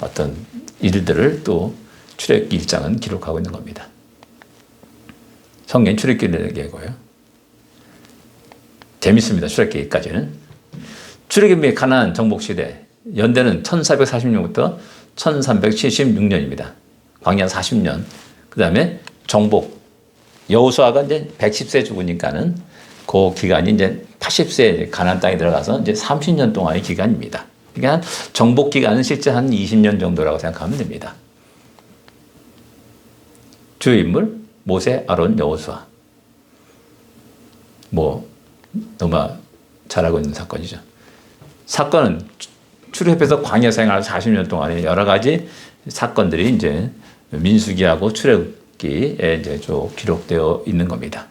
어떤 일들을 또 출애굽기 1장은 기록하고 있는 겁니다. 성경 출애굽기를 얘기하고요. 재밌습니다. 출애굽기까지는. 출애굽의 가나안 정복 시대 연대는 1446년부터 1376년입니다. 광야 40년. 그다음에 정복. 여호수아가 이제 110세 죽으니까는 그 기간이 이제 80세 가나안 땅에 들어가서 이제 30년 동안의 기간입니다. 그러니까 정복 기간은 실제 한 20년 정도라고 생각하면 됩니다. 주요 인물 모세, 아론, 여호수아. 뭐 너무 잘 알고 있는 사건이죠. 사건은 출애굽해서 광야 생활 40년 동안에 여러 가지 사건들이 이제 민수기하고 출애굽 정복기에 이제 쭉 기록되어 있는 겁니다.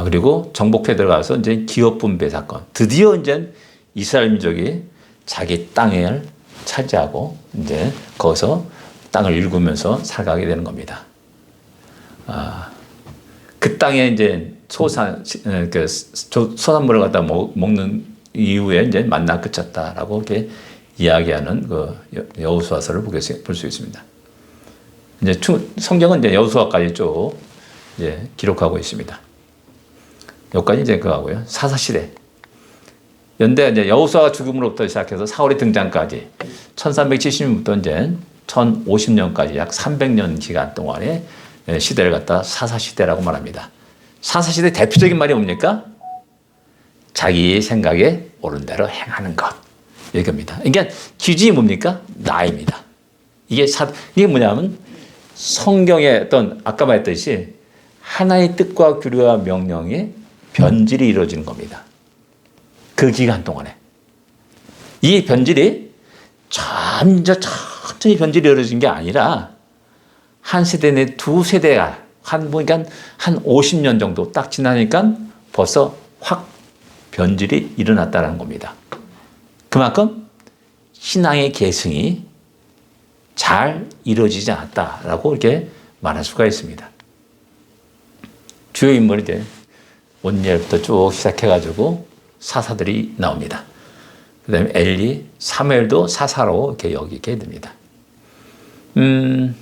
그리고 정복해 들어가서 이제 기업 분배 사건. 드디어 이제 이스라엘 민족이 자기 땅을 차지하고 이제 거기서 땅을 일구면서 살아가게 되는 겁니다. 그 땅에 이제 소산물을 갖다 먹는 이후에 이제 만나 그쳤다라고 이렇게 이야기하는 그 여호수아서를 볼 수 있습니다. 이제 성경은 이제 여호수아까지 쭉 이제 기록하고 있습니다. 여기까지 이제 그거고요. 사사시대. 연대 이제 여호수아가 죽음으로부터 시작해서 사울의 등장까지 1370년부터 이제 1050년까지 약 300년 기간 동안의 시대를 갖다 사사시대라고 말합니다. 사사시대 대표적인 말이 뭡니까? 자기 생각에 옳은 대로 행하는 것. 이겁니다. 이게 기준이 뭡니까? 나입니다. 이게 뭐냐면 성경의 어떤 아까 말했듯이 하나의 뜻과 규례와 명령에 변질이 이루어지는 겁니다. 그 기간 동안에. 이 변질이 천천히 변질이 이루어진 게 아니라 한 세대 내 두 세대가 보니까 한 50년 정도 딱 지나니까 벌써 확 변질이 일어났다는 겁니다. 그만큼 신앙의 계승이 잘 이루어지지 않았다라고 이렇게 말할 수가 있습니다. 주요 인물이 이제 온니엘부터 쭉 시작해가지고 사사들이 나옵니다. 그 다음에 엘리, 사무엘도 사사로 이렇게 여기게 됩니다. 근데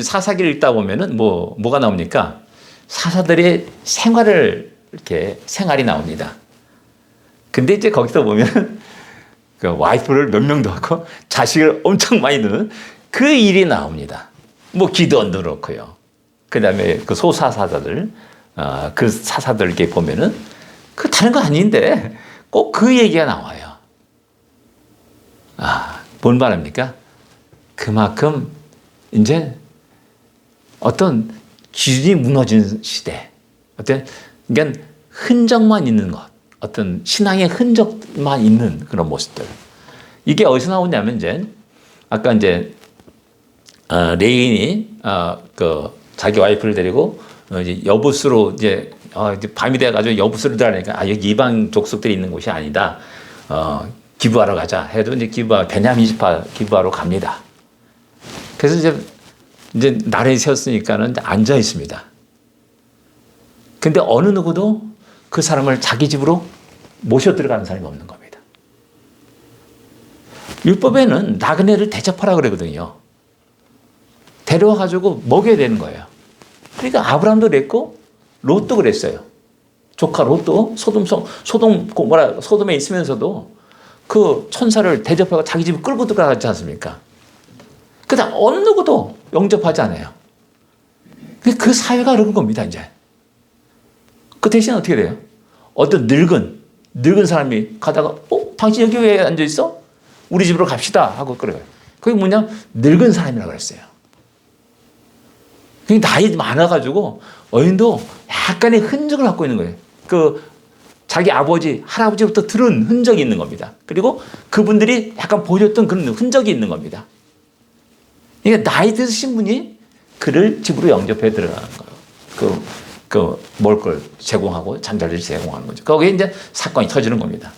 사사기를 읽다 보면은 뭐가 나옵니까? 사사들의 생활이 나옵니다. 근데 이제 거기서 보면 그 와이프를 몇 명도 하고 자식을 엄청 많이 두는 그 일이 나옵니다. 기드온도 그렇고요. 그 다음에 그 소사사들, 그 사사들 이렇게 보면은 그 다른 거 아닌데 꼭 그 얘기가 나와요. 뭔 말입니까? 그만큼 이제 어떤 기준이 무너진 시대, 그러니까 흔적만 있는 것, 어떤 신앙의 흔적만 있는 그런 모습들. 이게 어디서 나오냐면 이제 아까 이제 레인이 자기 와이프를 데리고 이제 여부스로 이제 밤이 돼가지고 여부스를 들어가니까 여기 이방 족속들이 있는 곳이 아니다. 기부하러 가자 해도 이제 베냐민 지파 기부하러 갑니다. 그래서 이제 나라에 세웠으니까는 앉아 있습니다. 근데 어느 누구도 그 사람을 자기 집으로 모셔 들어가는 사람이 없는 겁니다. 율법에는 나그네를 대접하라 그러거든요. 데려와가지고 먹여야 되는 거예요. 그러니까 아브라함도 그랬고 롯도 그랬어요. 조카 롯도 소돔에 있으면서도 그 천사를 대접하고 자기 집에 끌고 들어가지 않습니까? 그다음 어느 누구도 영접하지 않아요. 그 사회가 그런 겁니다, 이제. 그 대신 어떻게 돼요? 어떤 늙은 사람이 가다가, 당신 여기 왜 앉아있어? 우리 집으로 갑시다. 하고 그래요. 그게 뭐냐? 늙은 사람이라고 그랬어요. 그게 나이 많아가지고, 어인도 약간의 흔적을 갖고 있는 거예요. 자기 아버지, 할아버지부터 들은 흔적이 있는 겁니다. 그리고 그분들이 약간 보여줬던 그런 흔적이 있는 겁니다. 그러니까 나이 드신 분이 그를 집으로 영접해 들어가는 거예요. 먹을 걸 제공하고 잠자리를 제공하는 거죠. 거기에 이제 사건이 터지는 겁니다.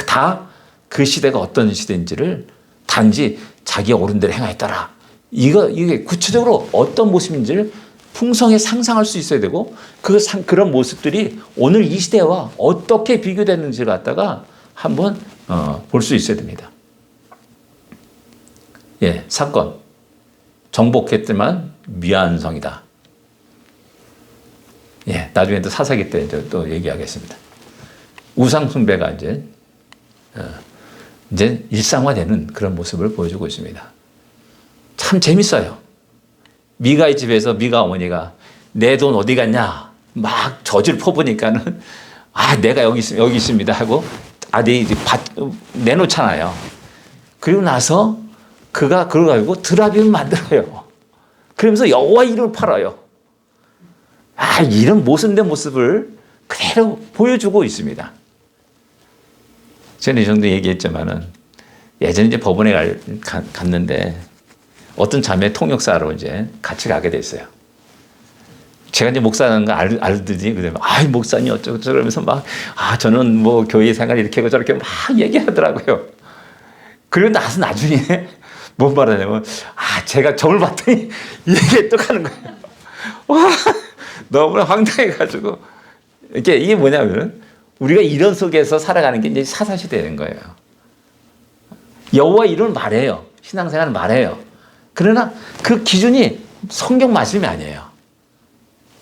다 그 시대가 어떤 시대인지를 단지 자기가 옳은 대로 행하였더라. 이게 구체적으로 어떤 모습인지를 풍성히 상상할 수 있어야 되고 그런 모습들이 오늘 이 시대와 어떻게 비교되는지를 갖다가 한번 볼 수 있어야 됩니다. 사건. 정복했지만 미완성이다. 나중에 또 사사기 때 또 얘기하겠습니다. 우상숭배가 이제 일상화되는 그런 모습을 보여주고 있습니다. 참 재밌어요. 미가의 집에서 미가 어머니가 내 돈 어디 갔냐? 막 저주를 퍼부니까는 내가 여기 있습니다 하고 아들이 내놓잖아요. 그리고 나서 그가 그걸 가지고 드라빔을 만들어요. 그러면서 여호와 이름을 팔아요. 이런 모순된 모습을 그대로 보여주고 있습니다. 저는 이 정도 얘기했지만은 예전에 이제 법원에 갔는데 어떤 자매 통역사로 이제 같이 가게 됐어요. 제가 이제 목사라는 거 알더니 그러면 목사님 어쩌고 저쩌고 그러면서 막 저는 뭐 교회 생활 이렇게 하고 저렇게 막 얘기하더라고요. 그리고 나서 나중에 뭔 말하냐면 제가 점을 봤더니 이게 또 가는 거예요. 와, 너무나 황당해가지고 이게 뭐냐면 우리가 이런 속에서 살아가는 게 이제 사사시대인 거예요. 여호와 이름을 말해요. 신앙생활을 말해요. 그러나 그 기준이 성경 말씀이 아니에요.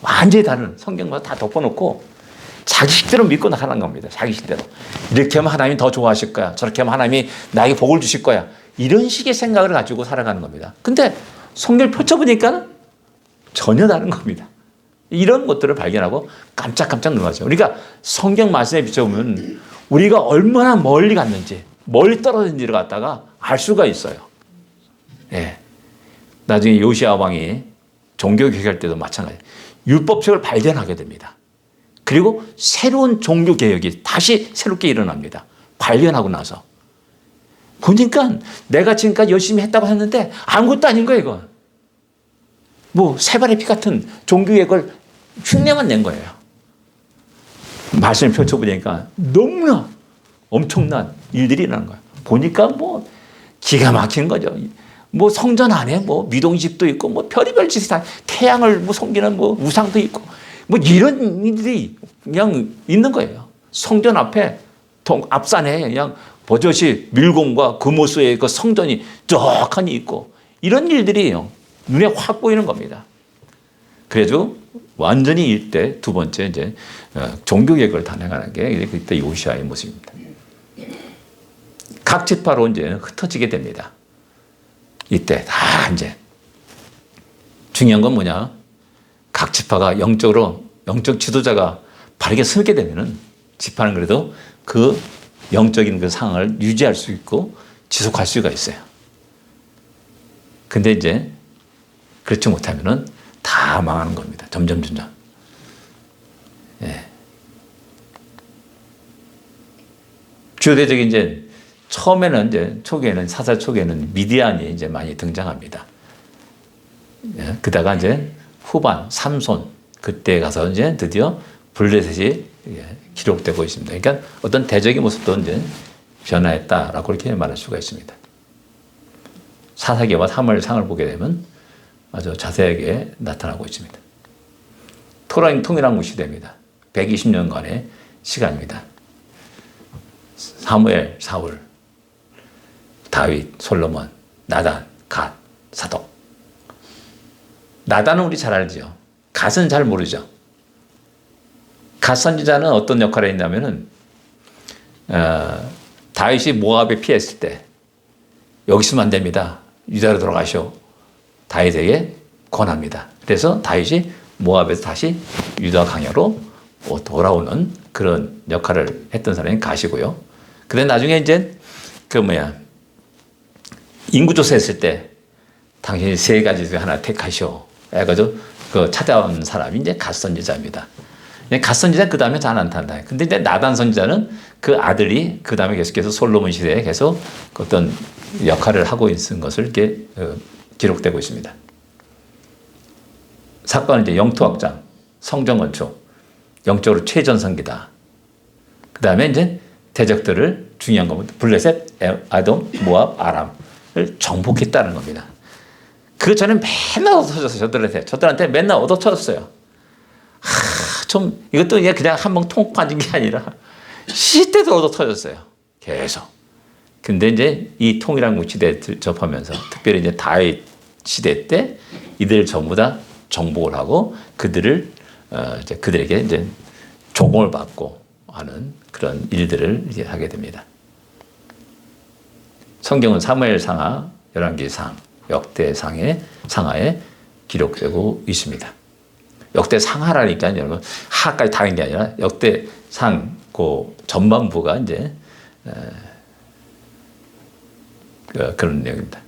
완전히 다른 성경과 다 덮어놓고 자기 식대로 믿고 나가는 겁니다. 자기 식대로. 이렇게 하면 하나님이 더 좋아하실 거야. 저렇게 하면 하나님이 나에게 복을 주실 거야. 이런 식의 생각을 가지고 살아가는 겁니다. 근데 성경을 펼쳐보니까 전혀 다른 겁니다. 이런 것들을 발견하고 깜짝깜짝 놀라죠. 우리가 성경 말씀에 비춰보면 우리가 얼마나 멀리 갔는지, 멀리 떨어진지를 갖다가 알 수가 있어요. 예. 나중에 요시야 왕이 종교 개혁할 때도 마찬가지예요. 율법책을 발견하게 됩니다. 그리고 새로운 종교 개혁이 다시 새롭게 일어납니다. 발견하고 나서. 보니까 내가 지금까지 열심히 했다고 했는데 아무것도 아닌 거예요, 이건. 뭐 새발의 피 같은 종교 개혁을 흉내만 낸 거예요. 말씀을 펼쳐보니까 너무나 엄청난 일들이 일어나는 거예요. 보니까 뭐 기가 막힌 거죠. 뭐 성전 안에 뭐 미동집도 있고 뭐 별의별 짓이 다 태양을 뭐 섬기는 뭐 우상도 있고 뭐 이런 일들이 그냥 있는 거예요. 성전 앞에 앞산에 그냥 버젓이 밀공과 금호수의 그 성전이 쫙하니 있고 이런 일들이 눈에 확 보이는 겁니다. 그래도 완전히 이때 두 번째 이제 종교 개혁을 단행하는 게 그때 요시아의 모습입니다. 각 지파로 이제 흩어지게 됩니다. 이때 다 이제 중요한 건 뭐냐? 각 지파가 영적 지도자가 바르게 서게 되면은 지파는 그래도 그 영적인 그 상황을 유지할 수 있고 지속할 수가 있어요. 근데 이제 그렇지 못하면은 다 망하는 겁니다. 점점. 예. 주요대적인 이제 처음에는 이제 초기에는 사사 초기에는 미디안이 이제 많이 등장합니다. 예. 그다가 이제 후반 삼손 그때 가서 이제 드디어 블레셋이 기록되고 있습니다. 그러니까 어떤 대적인 모습도 이제 변화했다라고 이렇게 말할 수가 있습니다. 사사기와 사무엘상을 보게 되면 아주 자세하게 나타나고 있습니다. 통일왕국 시대입니다. 120년간의 시간입니다. 사무엘, 사울, 다윗, 솔로몬, 나단, 갓, 사독. 나단은 우리 잘 알죠. 갓은 잘 모르죠. 갓 선지자는 어떤 역할을 했냐면은 다윗이 모압에 피했을 때 여기 있으면 안 됩니다. 유다로 돌아가시오. 다윗에게 권합니다. 그래서 다윗이 모압에서 다시 유다 강야로 돌아오는 그런 역할을 했던 사람이 갓이고요. 근데 나중에 이제 인구조사 했을 때 당신이 세 가지 중에 하나 택하시오. 해가지고 그 찾아온 사람이 이제 갓 선지자입니다. 갓 선지자 그 다음에 잘 안 탄다. 근데 이제 나단 선지자는 그 아들이 그 다음에 계속해서 솔로몬 시대에 계속 어떤 역할을 하고 있는 것을 이렇게 기록되고 있습니다. 사건은 이제 영토 확장, 성전 건축, 영적으로 최전성기다. 그 다음에 이제 대적들을 중요한 겁니다. 블레셋, 아돔, 모압, 아람을 정복했다는 겁니다. 그 전에 맨날 얻어터졌어요. 저들한테 맨날 얻어터졌어요. 이것도 그냥 한번 통 빠진 게 아니라 시대도 얻어터졌어요. 계속. 근데 이제 이 통일왕국 시대에 접하면서 특별히 이제 다윗 시대 때 이들 전부 다 정복을 하고 그들을 그들에게 이제 조공을 받고 하는 그런 일들을 이제 하게 됩니다. 성경은 사무엘상하, 열왕기상, 역대상의 상하에 기록되고 있습니다. 역대상하라니까 여러분 하까지 다른 게 아니라 역대상 그 전반부가 이제 그런 내용입니다.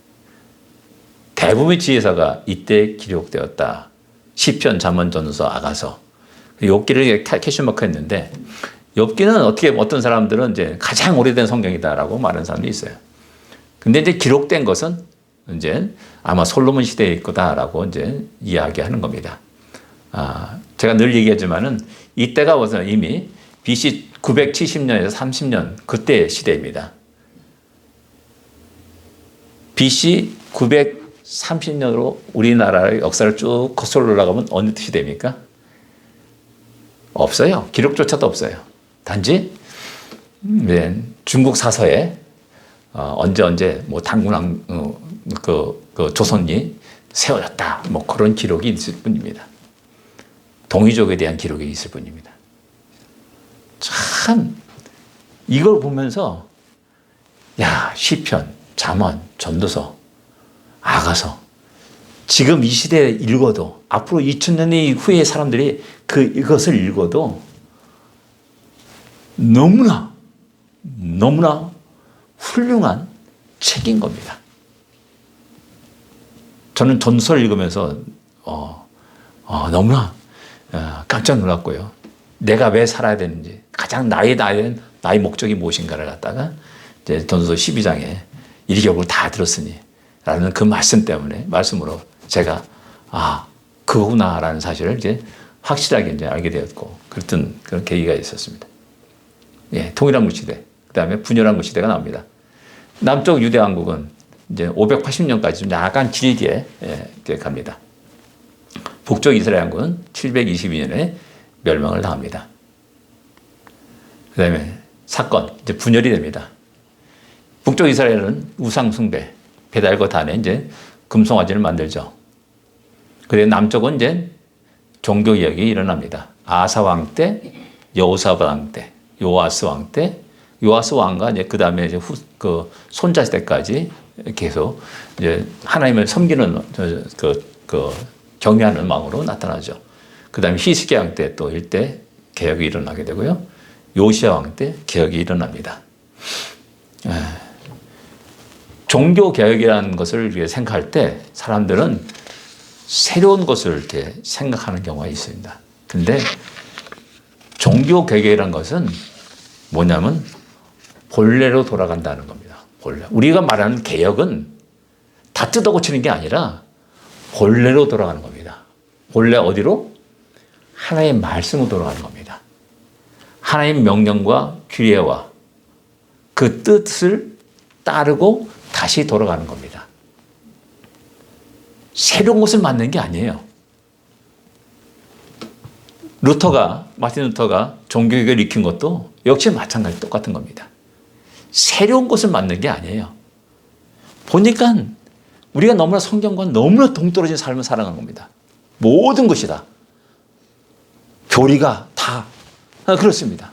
대부분의 지혜서가 이때 기록되었다. 시편, 잠언, 전서, 아가서. 욥기를 캐시마크했는데 욥기는 어떤 사람들은 이제 가장 오래된 성경이다라고 말하는 사람도 있어요. 근데 이제 기록된 것은 이제 아마 솔로몬 시대일 거다라고 이제 이야기하는 겁니다. 제가 늘 얘기하지만은 이때가 우선 이미 BC 970년에서 30년 그때 시대입니다. BC 930년으로 우리나라의 역사를 쭉 거슬러 올라가면 어느 시대입니까? 없어요. 기록조차도 없어요. 단지 중국 사서에 언제 뭐 당군왕 그 조선이 세워졌다 뭐 그런 기록이 있을 뿐입니다. 동이족에 대한 기록이 있을 뿐입니다. 참 이걸 보면서 야 시편, 잠언, 전도서, 아가서 지금 이 시대에 읽어도 앞으로 2000년 후에 사람들이 이것을 읽어도 너무나 훌륭한 책인 겁니다. 저는 전설 읽으면서 너무나 깜짝 놀랐고요. 내가 왜 살아야 되는지, 가장 나의 목적이 무엇인가를 갖다가 이제 전서 12장에 이리격을 다 들었으니 라는 그 말씀으로 제가 그거구나라는 사실을 이제 확실하게 이제 알게 되었고 그랬던 그런 계기가 있었습니다. 예, 통일한국 시대, 그 다음에 분열한국 시대가 나옵니다. 남쪽 유대 왕국은 이제 580년까지 좀 약간 길게 갑니다. 북쪽 이스라엘 왕국은 722년에 멸망을 당합니다. 그 다음에 사건, 이제 분열이 됩니다. 북쪽 이스라엘은 우상 숭배, 배달과 단에 이제 금송아지를 만들죠. 그리고 남쪽은 이제 종교 개혁이 일어납니다. 아사 왕 때, 여호사밧 왕 때, 요아스 왕 때, 요아스 왕과 이제 그 다음에 이제 손자 때까지 계속 이제 하나님을 섬기는 경외하는 마음으로 나타나죠. 그 다음에 히스기야 왕 때 또 일대 개혁이 일어나게 되고요. 요시야 왕 때 개혁이 일어납니다. 종교 개혁이라는 것을 생각할 때 사람들은 새로운 것을 이렇게 생각하는 경우가 있습니다. 근데 종교 개혁이라는 것은 뭐냐면 본래로 돌아간다는 겁니다. 본래. 우리가 말하는 개혁은 다 뜯어 고치는 게 아니라 본래로 돌아가는 겁니다. 본래 어디로? 하나님의 말씀으로 돌아가는 겁니다. 하나님의 명령과 규례와 그 뜻을 따르고 다시 돌아가는 겁니다. 새로운 것을 만든 게 아니에요. 마틴 루터가 종교개혁을 일으킨 것도 역시 마찬가지 똑같은 겁니다. 새로운 것을 만든 게 아니에요. 보니까 우리가 너무나 성경과 너무나 동떨어진 삶을 살아가는 겁니다. 모든 것이 다. 교리가 다 그렇습니다.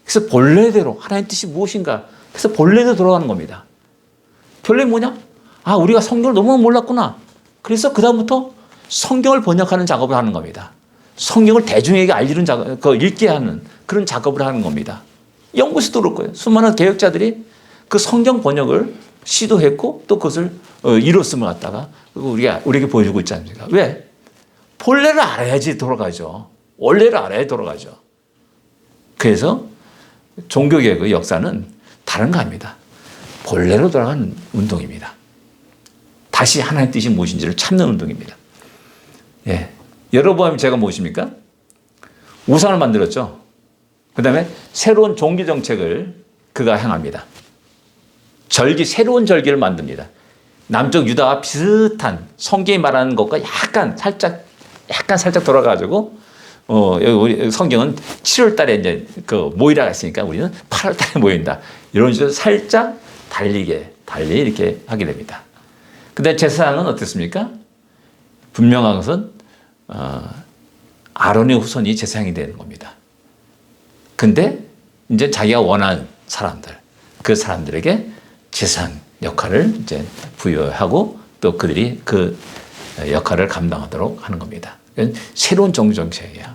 그래서 본래대로 하나님의 뜻이 무엇인가 그래서 본래대로 돌아가는 겁니다. 본래 뭐냐? 우리가 성경을 너무 몰랐구나. 그래서 그다음부터 성경을 번역하는 작업을 하는 겁니다. 성경을 대중에게 알리는 읽게 하는 그런 작업을 하는 겁니다. 영국에서도 그럴 거예요. 수많은 개혁자들이 그 성경 번역을 시도했고 또 그것을 이뤘음을 갖다가 우리에게 보여주고 있지 않습니까? 왜? 본래를 알아야지 돌아가죠. 원래를 알아야 돌아가죠. 그래서 종교개혁의 역사는 다른 거 아닙니다. 본래로 돌아가는 운동입니다. 다시 하나님의 뜻이 무엇인지를 찾는 운동입니다. 예. 여러분 제가 무엇입니까? 우상을 만들었죠. 그 다음에 새로운 종교 정책을 그가 행합니다. 새로운 절기를 만듭니다. 남쪽 유다와 비슷한 성경이 말하는 것과 약간 살짝 돌아가지고 우리 성경은 7월 달에 이제 모이라가 있으니까 우리는 8월 달에 모인다. 이런 식으로 살짝 달리 이렇게 하게 됩니다. 근데 제사장은 어떻습니까? 분명한 것은 아론의 후손이 제사장이 되는 겁니다. 근데 이제 자기가 원하는 사람들, 그 사람들에게 제사장 역할을 이제 부여하고 또 그들이 그 역할을 감당하도록 하는 겁니다. 새로운 종교 정책이야.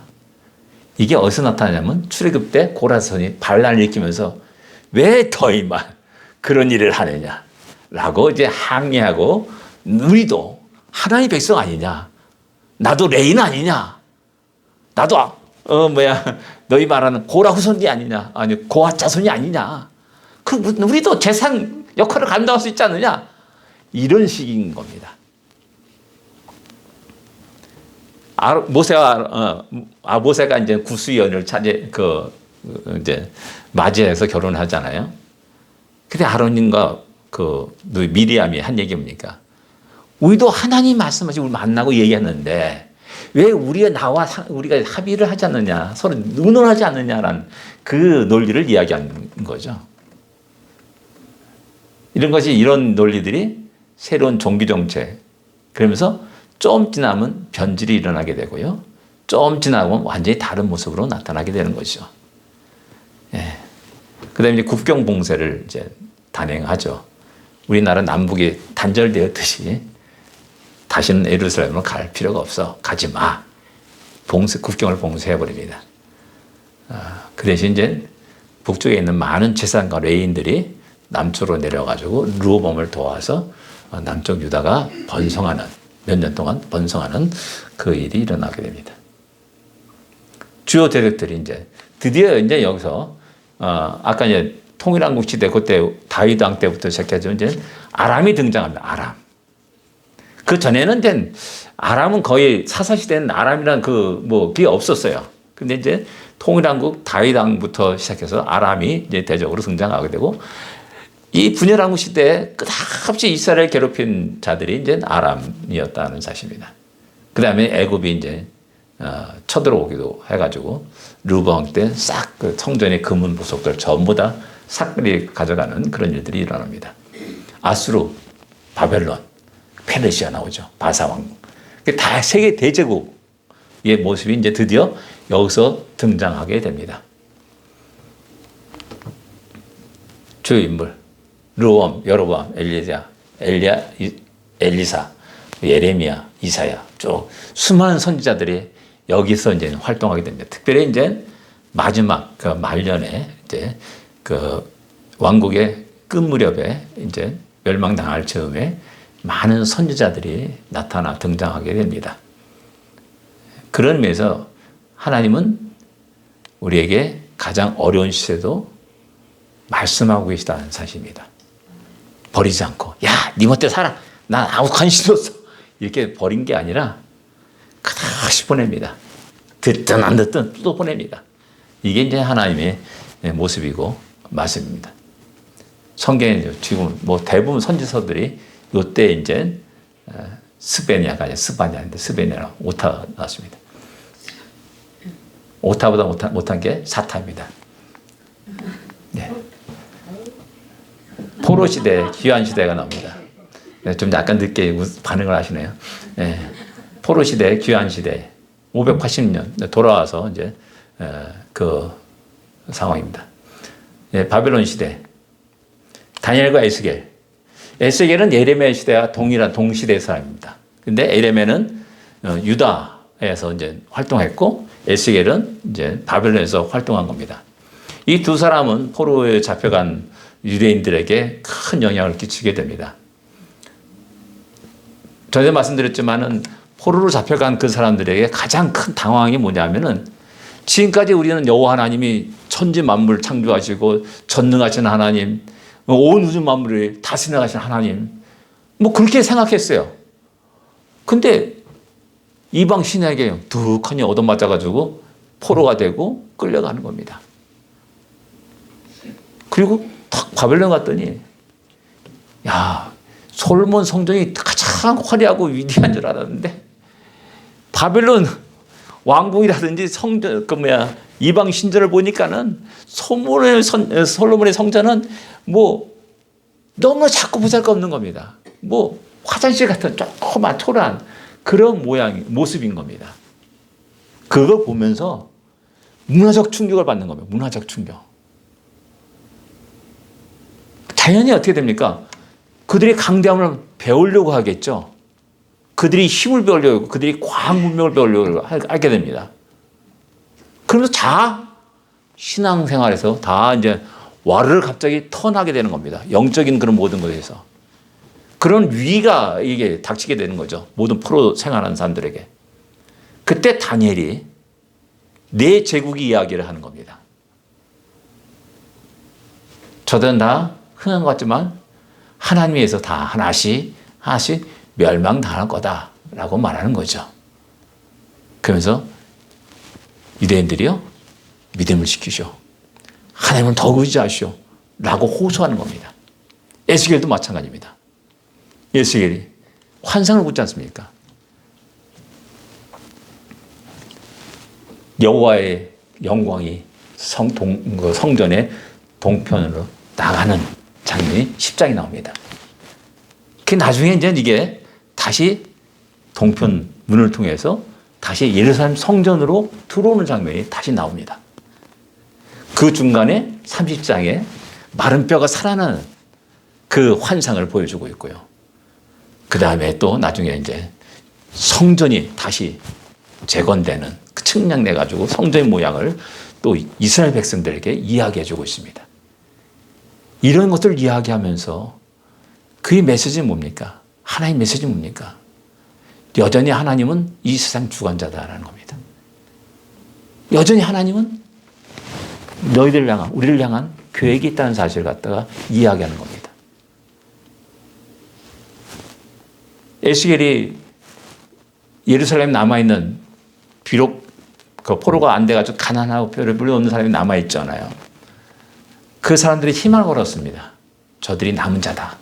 이게 어디서 나타나냐면 출애굽 때 고라선이 반란을 일으키면서 왜 너희만 그런 일을 하느냐라고 이제 항의하고 우리도 하나님의 백성 아니냐? 나도 레인 아니냐? 나도 너희 말하는 고라 후손이 아니냐? 아니 고아 자손이 아니냐? 우리도 재상 역할을 감당할 수 있지 않느냐? 이런 식인 겁니다. 모세가 이제 구스연을 이제 맞이해서 결혼하잖아요. 근데 아론님과 미리암이 한 얘기 뭡니까? 우리도 하나님 말씀하시고 우리 만나고 얘기했는데 왜 우리가 합의를 하지 않느냐, 서로 의논하지 않느냐라는 그 논리를 이야기하는 거죠. 이런 논리들이 새로운 종교 정책, 그러면서 좀 지나면 변질이 일어나게 되고요. 좀 지나면 완전히 다른 모습으로 나타나게 되는 것이죠. 예. 그 다음에 이제 국경 봉쇄를 이제 단행하죠. 우리나라 남북이 단절되었듯이 다시는 예루살렘으로 갈 필요가 없어. 가지 마. 국경을 봉쇄해버립니다. 그 대신 이제 북쪽에 있는 많은 재산가 레인들이 남쪽으로 내려가지고 르호보암을 도와서 남쪽 유다가 몇 년 동안 번성하는 그 일이 일어나게 됩니다. 주요 대적들이 이제 드디어 이제 여기서 아까 이제 통일한국 시대 그때 다윗 왕 때부터 시작해서 이제 아람이 등장합니다. 아람. 그 전에는 이제 아람은 거의 사사 시대는 아람이라는 그게 없었어요. 근데 이제 통일한국 다윗 왕부터 시작해서 아람이 이제 대적으로 등장하게 되고 이 분열한국 시대에 끝없이 이스라엘 괴롭힌 자들이 이제 아람이었다는 사실입니다. 그 다음에 애굽이 이제 쳐들어오기도 해가지고 르호보암 때 싹 그 성전의 금은 보석들 전부 다 삭들이 가져가는 그런 일들이 일어납니다. 아수르, 바벨론, 페르시아 나오죠. 바사왕. 다 세계 대제국의 모습이 이제 드디어 여기서 등장하게 됩니다. 주요 인물. 르호보암, 여로보암, 엘리사, 예레미야, 이사야 쭉 수많은 선지자들이 여기서 이제 활동하게 됩니다. 특별히 이제 마지막 말년에 이제 왕국의 끝 무렵에 이제 멸망당할 즈음에 많은 선지자들이 나타나 등장하게 됩니다. 그런 의미에서 하나님은 우리에게 가장 어려운 시대도 말씀하고 계시다는 사실입니다. 버리지 않고 네 멋대로 살아. 난 아무 관심도 없어. 이렇게 버린 게 아니라 그다시 보냅니다. 듣든 안 듣든 또 보냅니다. 이게 이제 하나님의 모습이고 말씀입니다. 성경에 지금 대부분 선지서들이 이때 이제 스바냐가 아니라 스바냐라 오타 나왔습니다. 오타보다 못한 게 사타입니다. 네. 포로 시대, 귀환 시대가 나옵니다. 좀 약간 늦게 반응을 하시네요. 네. 포로 시대, 귀환 시대, 580년 돌아와서 이제 그 상황입니다. 네, 바벨론 시대, 다니엘과 에스겔은 예레미야 시대와 동시대 사람입니다. 근데 예레미야는 유다에서 이제 활동했고 에스겔은 이제 바벨론에서 활동한 겁니다. 이 두 사람은 포로에 잡혀간 유대인들에게 큰 영향을 끼치게 됩니다. 전에 말씀드렸지만은 포로로 잡혀간 그 사람들에게 가장 큰 당황이 뭐냐면은 지금까지 우리는 여호와 하나님이 천지 만물 창조하시고 전능하신 하나님, 온 우주 만물을 다스려가신 하나님, 그렇게 생각했어요. 근데 이방 신에게 둑하니 얻어맞아가지고 포로가 되고 끌려가는 겁니다. 그리고 탁 바벨론 갔더니 솔로몬 성전이 가장 화려하고 위대한 줄 알았는데 바벨론 왕궁이라든지 성전 이방 신전을 보니까는 솔로몬의 성전은 너무 작고 보잘것없는 겁니다. 화장실 같은 조그만 초라한 그런 모습인 겁니다. 그걸 보면서 문화적 충격을 받는 겁니다. 문화적 충격. 자연히 어떻게 됩니까? 그들이 강대함을 배우려고 하겠죠. 그들이 힘을 배우려고 하고 그들이 과학 문명을 배우려고 하게 됩니다. 그러면서 신앙생활에서 이제 와르르 갑자기 턴하게 되는 겁니다. 영적인 그런 모든 것에서. 그런 위기가 이게 닥치게 되는 거죠. 모든 프로 생활하는 사람들에게. 그때 다니엘이 내 제국이 이야기를 하는 겁니다. 저들은 다 흔한 것 같지만 하나님에서 다 하나씩 하나씩 멸망당할 거다라고 말하는 거죠. 그러면서 유대인들이요, 믿음을 지키시오. 하나님을 더 의지하시오. 라고 호소하는 겁니다. 에스겔도 마찬가지입니다. 에스겔이 환상을 보지 않습니까? 여호와의 영광이 성전의 동편으로 나가는 장면이 10장에 나옵니다. 그 나중에 이제 이게 다시 동편 문을 통해서 다시 예루살렘 성전으로 들어오는 장면이 다시 나옵니다. 그 중간에 30장에 마른 뼈가 살아나는 그 환상을 보여주고 있고요. 그 다음에 또 나중에 이제 성전이 다시 재건되는 그 측량돼가지고 성전의 모양을 또 이스라엘 백성들에게 이야기해주고 있습니다. 이런 것들을 이야기하면서 그의 메시지는 뭡니까? 하나님의 메시지는 뭡니까? 여전히 하나님은 이 세상 주관자다라는 겁니다. 여전히 하나님은 너희들을 향한, 우리를 향한 계획이 있다는 사실을 갖다가 이야기하는 겁니다. 에스겔이 예루살렘에 남아있는, 비록 그 포로가 안 돼가지고 가난하고 뼈를 불려오는 사람이 남아있잖아요. 그 사람들이 희망을 걸었습니다. 저들이 남은 자다.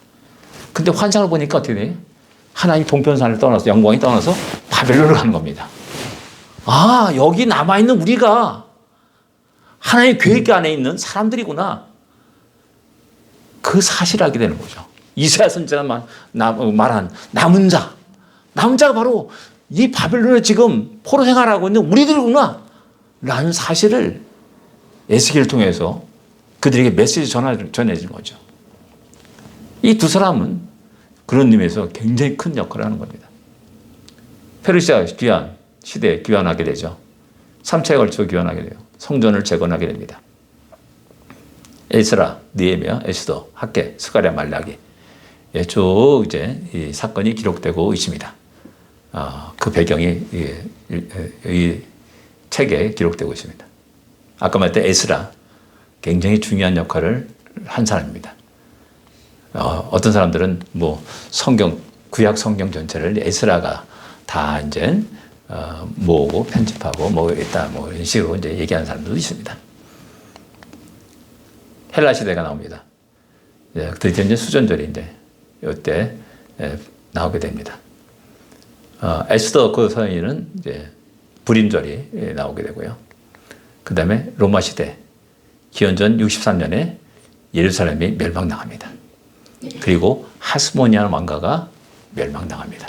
근데 환상을 보니까 어떻게 돼요? 하나님 동편산을 떠나서, 영광이 떠나서 바벨론을 가는 겁니다. 아, 여기 남아있는 우리가 하나님의 계획 안에 있는 사람들이구나. 그 사실을 알게 되는 거죠. 이사야 선지자가 말한 남은 자. 남은 자가 바로 이 바벨론에 지금 포로 생활하고 있는 우리들이구나. 라는 사실을 에스겔을 통해서 그들에게 메시지 전해진 거죠. 이 두 사람은 그런 의미에서 굉장히 큰 역할을 하는 겁니다. 페르시아 귀환 시대에 귀환하게 되죠. 3차에 걸쳐 귀환하게 돼요. 성전을 재건하게 됩니다. 에스라, 느헤미야, 에스더, 학개, 스가랴, 말라기. 쭉 이제 이 사건이 기록되고 있습니다. 그 배경이 이 책에 기록되고 있습니다. 아까 말했던 에스라, 굉장히 중요한 역할을 한 사람입니다. 어떤 사람들은 뭐 구약 성경 전체를 에스라가 다 이제 모으고 편집하고 뭐 이런 식으로 이제 얘기하는 사람들도 있습니다. 헬라 시대가 나옵니다. 드디어 이제 수전절인데 이때 나오게 됩니다. 에스더 그 서인은 이제 불임절이 나오게 되고요. 그 다음에 로마 시대 기원전 63년에 예루살렘이 멸망당합니다. 그리고 하스모니아 왕가가 멸망당합니다.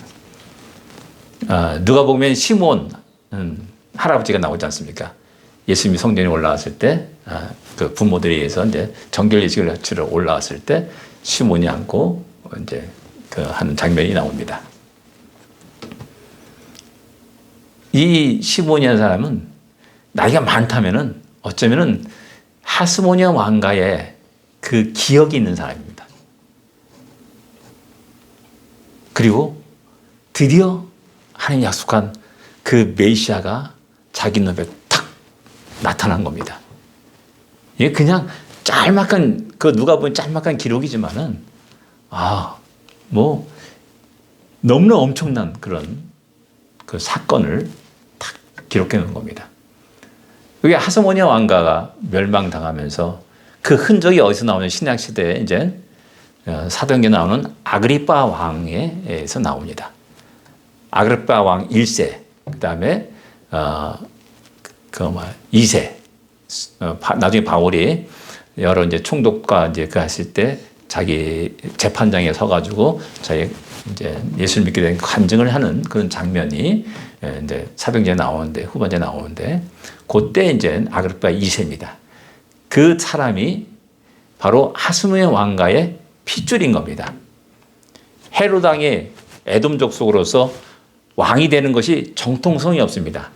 누가 보면 시몬 할아버지가 나오지 않습니까? 예수님이 성전에 올라왔을 때, 그 부모들에 의해서 이제 정결 예식을 치러 올라왔을 때 시몬이 안고 이제 그 하는 장면이 나옵니다. 이 시몬이라는 사람은 나이가 많다면은 어쩌면은 하스모니아 왕가의 그 기억이 있는 사람입니다. 그리고 드디어 하나님 약속한 그 메시아가 자기 눈에 탁 나타난 겁니다. 이게 그냥 짤막한, 그 누가 보면 짤막한 기록이지만은, 뭐, 너무나 엄청난 그런 그 사건을 탁 기록해 놓은 겁니다. 그게 하스모니아 왕가가 멸망당하면서 그 흔적이 어디서 나오는 신약시대에 이제 사도행전에 나오는 아그리빠 왕에서 나옵니다. 아그리빠 왕 1세, 그 다음에 2세, 나중에 바울이 여러 이제 총독과 이제 그 했을 때 자기 재판장에 서가지고 자기 이제 예수를 믿게 된 간증을 하는 그런 장면이 이제 사도행전에 나오는데, 후반전에 나오는데, 그때 이제 아그리빠 2세입니다. 그 사람이 바로 하스모니아 왕가의 핏줄인 겁니다. 헤롯 왕의 에돔 족속으로서 왕이 되는 것이 정통성이 없습니다.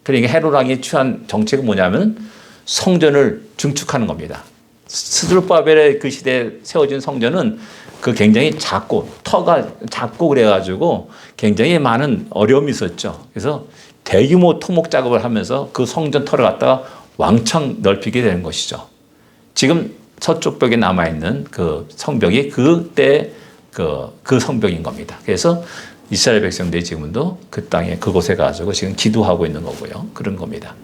그러니까 헤롯 왕이 취한 정책은 뭐냐면 성전을 증축하는 겁니다. 스드룹바벨의 그 시대에 세워진 성전은 그 굉장히 작고 터가 작고 그래가지고 굉장히 많은 어려움이 있었죠. 그래서 대규모 토목 작업을 하면서 그 성전 터를 갖다가 왕창 넓히게 되는 것이죠. 지금 서쪽 벽에 남아있는 그 성벽이 그때 그 성벽인 겁니다. 그래서 이스라엘 백성들이 지금도 그 땅에 그곳에 가지고 지금 기도하고 있는 거고요. 그런 겁니다.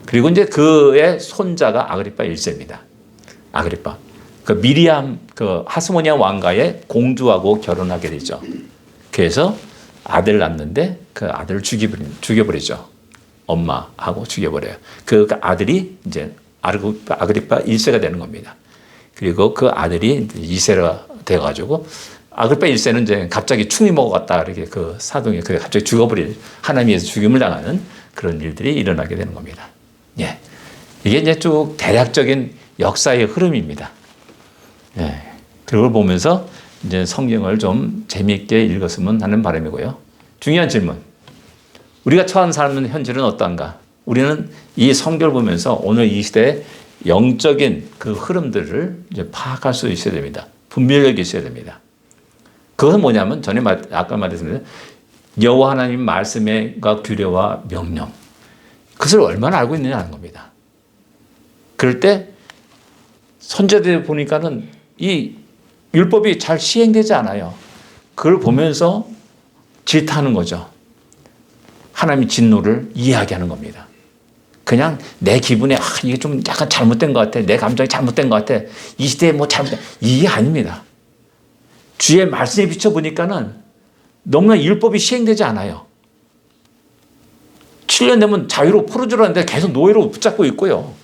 그리고 이제 그의 손자가 아그리파 1세입니다. 아그리파. 그 미리암, 그 하스모니아 왕가의 공주하고 결혼하게 되죠. 그래서 아들 낳는데 그 아들을 죽여버리죠. 엄마하고 죽여버려요. 그 아들이 이제 아그리파 1세가 되는 겁니다. 그리고 그 아들이 2세가 돼가지고 아그리파 1세는 이제 갑자기 충이 먹어갔다 이렇게 그 사동이 갑자기 죽어버릴 하나님에서 죽임을 당하는 그런 일들이 일어나게 되는 겁니다. 예. 이게 이제 쭉 대략적인 역사의 흐름입니다. 예. 그걸 보면서 이제 성경을 좀 재미있게 읽었으면 하는 바람이고요. 중요한 질문. 우리가 처한 삶은 현실은 어떠한가? 우리는 이 성경을 보면서 오늘 이 시대의 영적인 그 흐름들을 이제 파악할 수 있어야 됩니다. 분별력이 있어야 됩니다. 그것은 뭐냐면 전에 아까 말했습니다. 여호와 하나님 말씀의 규례와 명령. 그것을 얼마나 알고 있느냐는 겁니다. 그럴 때 선지자들 보니까는 이 율법이 잘 시행되지 않아요. 그걸 보면서 질타하는 거죠. 하나님의 진노를 이해하게 하는 겁니다. 그냥 내 기분에 이게 좀 약간 잘못된 것 같아. 내 감정이 잘못된 것 같아. 이 시대에 뭐 잘못된 이게 아닙니다. 주의 말씀에 비춰보니까는 너무나 율법이 시행되지 않아요. 7년 되면 자유로 풀어주라는데 계속 노예로 붙잡고 있고요.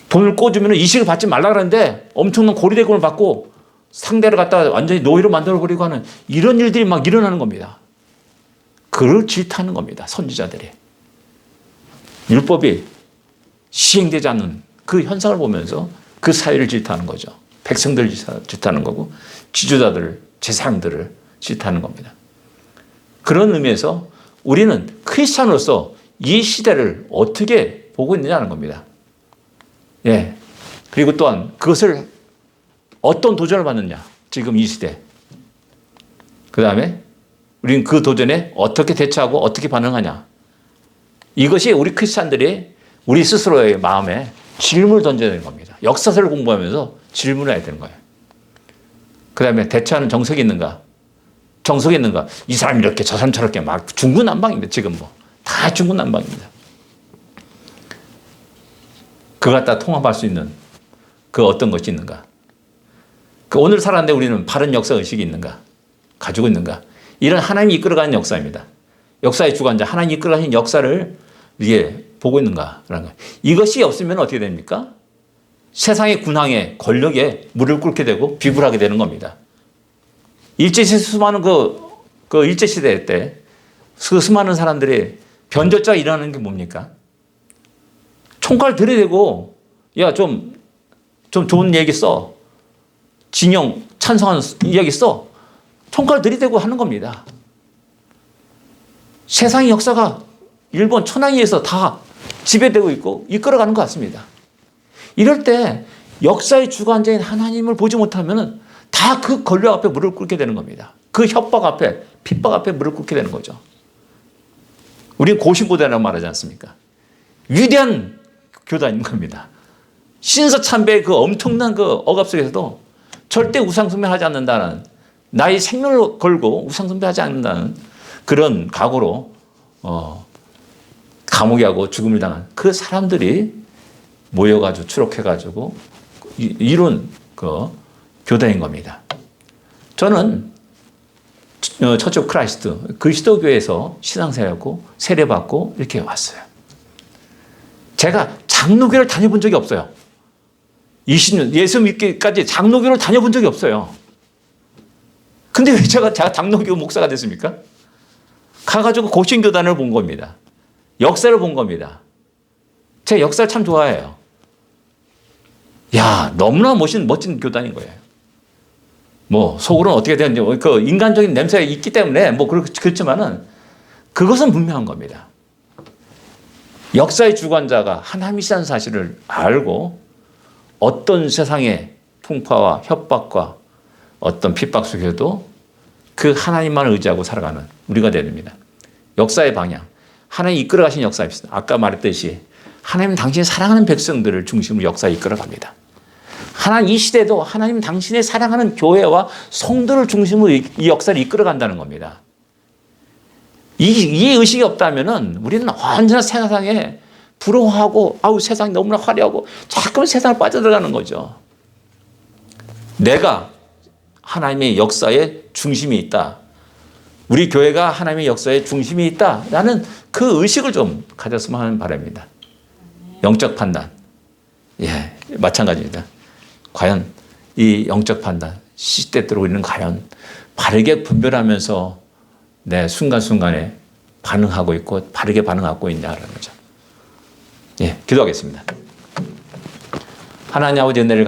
돈을 꿔주면 이식을 받지 말라 그러는데 엄청난 고리대금을 받고 상대를 갖다가 완전히 노예로 만들어버리고 하는 이런 일들이 막 일어나는 겁니다. 그를 질타하는 겁니다. 선지자들이. 율법이 시행되지 않는 그 현상을 보면서 그 사회를 질타하는 거죠. 백성들을 질타하는 거고 지주자들을, 재상들을 질타하는 겁니다. 그런 의미에서 우리는 크리스찬으로서 이 시대를 어떻게 보고 있느냐는 겁니다. 예. 그리고 또한 그것을 어떤 도전을 받느냐. 지금 이 시대. 그 다음에 우리는 그 도전에 어떻게 대처하고 어떻게 반응하냐. 이것이 우리 크리스찬들이 우리 스스로의 마음에 질문을 던져야 되는 겁니다. 역사서를 공부하면서 질문을 해야 되는 거예요. 그 다음에 대처하는 정석이 있는가? 정석이 있는가? 이 사람이 이렇게 저 사람 저렇게 막 중구난방입니다. 지금 뭐. 다 중구난방입니다. 그거 갖다 통합할 수 있는 그 어떤 것이 있는가? 그 오늘 살았는데 우리는 바른 역사 의식이 있는가? 가지고 있는가? 이런 하나님이 이끌어가는 역사입니다. 역사의 주관자, 하나님이 이끌어가는 역사를 이게 보고 있는가라는 거예요. 이것이 없으면 어떻게 됩니까? 세상의 군왕에 권력에 무릎 꿇게 되고 비굴하게 되는 겁니다. 일제시대 수많은 그 일제시대 때 그 수많은 사람들이 변절자가 일어나는 게 뭡니까? 총칼 들이대고 야, 좀 좋은 얘기 써. 진영 찬성하는 이야기 써. 총칼 들이대고 하는 겁니다. 세상의 역사가 일본 천황위에서 다 지배되고 있고 이끌어가는 것 같습니다. 이럴 때 역사의 주관자인 하나님을 보지 못하면 다 그 권력 앞에 무릎 꿇게 되는 겁니다. 그 협박 앞에, 핍박 앞에 무릎 꿇게 되는 거죠. 우리는 고신고대라고 말하지 않습니까? 위대한 교단인 겁니다. 신서참배의 그 엄청난 그 억압 속에서도 절대 우상숭배하지 않는다는, 나의 생명을 걸고 우상숭배하지 않는다는 그런 각오로 감옥에 하고 죽음을 당한 그 사람들이 모여가지고 추록해가지고 이룬 그 교단인 겁니다. 저는 처치 오브 크라이스트 그리스도교에서 신앙생활하고 세례받고 이렇게 왔어요. 제가 장로교를 다녀본 적이 없어요. 20년 예수 믿기까지 장로교를 다녀본 적이 없어요. 근데 왜 제가 장로교 목사가 됐습니까? 가가지고 고신교단을 본 겁니다. 역사를 본 겁니다. 제가 역사를 참 좋아해요. 야, 너무나 멋진 교단인 거예요. 뭐 속으로는 어떻게 되는지 그 인간적인 냄새가 있기 때문에 뭐 그렇지만은 그것은 분명한 겁니다. 역사의 주관자가 하나님이라는 사실을 알고 어떤 세상의 풍파와 협박과 어떤 핍박 속에도 그 하나님만 의지하고 살아가는 우리가 되야 됩니다. 역사의 방향, 하나님 이끌어가신 역사입니다. 아까 말했듯이 하나님은 당신이 사랑하는 백성들을 중심으로 역사에 이끌어갑니다. 하나님 이 시대도 하나님 당신의 사랑하는 교회와 성도를 중심으로 이 역사를 이끌어간다는 겁니다. 이 의식이 없다면은 우리는 언제나 세상에 부러워하고 아우 세상이 너무나 화려하고 자꾸만 세상을 빠져들어가는 거죠. 내가 하나님의 역사의 중심이 있다. 우리 교회가 하나님의 역사의 중심이 있다라는 그 의식을 좀 가졌으면 하는 바람입니다. 영적 판단. 예, 마찬가지입니다. 과연 이 영적 판단, 시시때때로 우리는 과연 바르게 분별하면서 내 순간순간에 반응하고 있고 바르게 반응하고 있냐라는 거죠. 예, 기도하겠습니다. 하나님 아버지 은혜를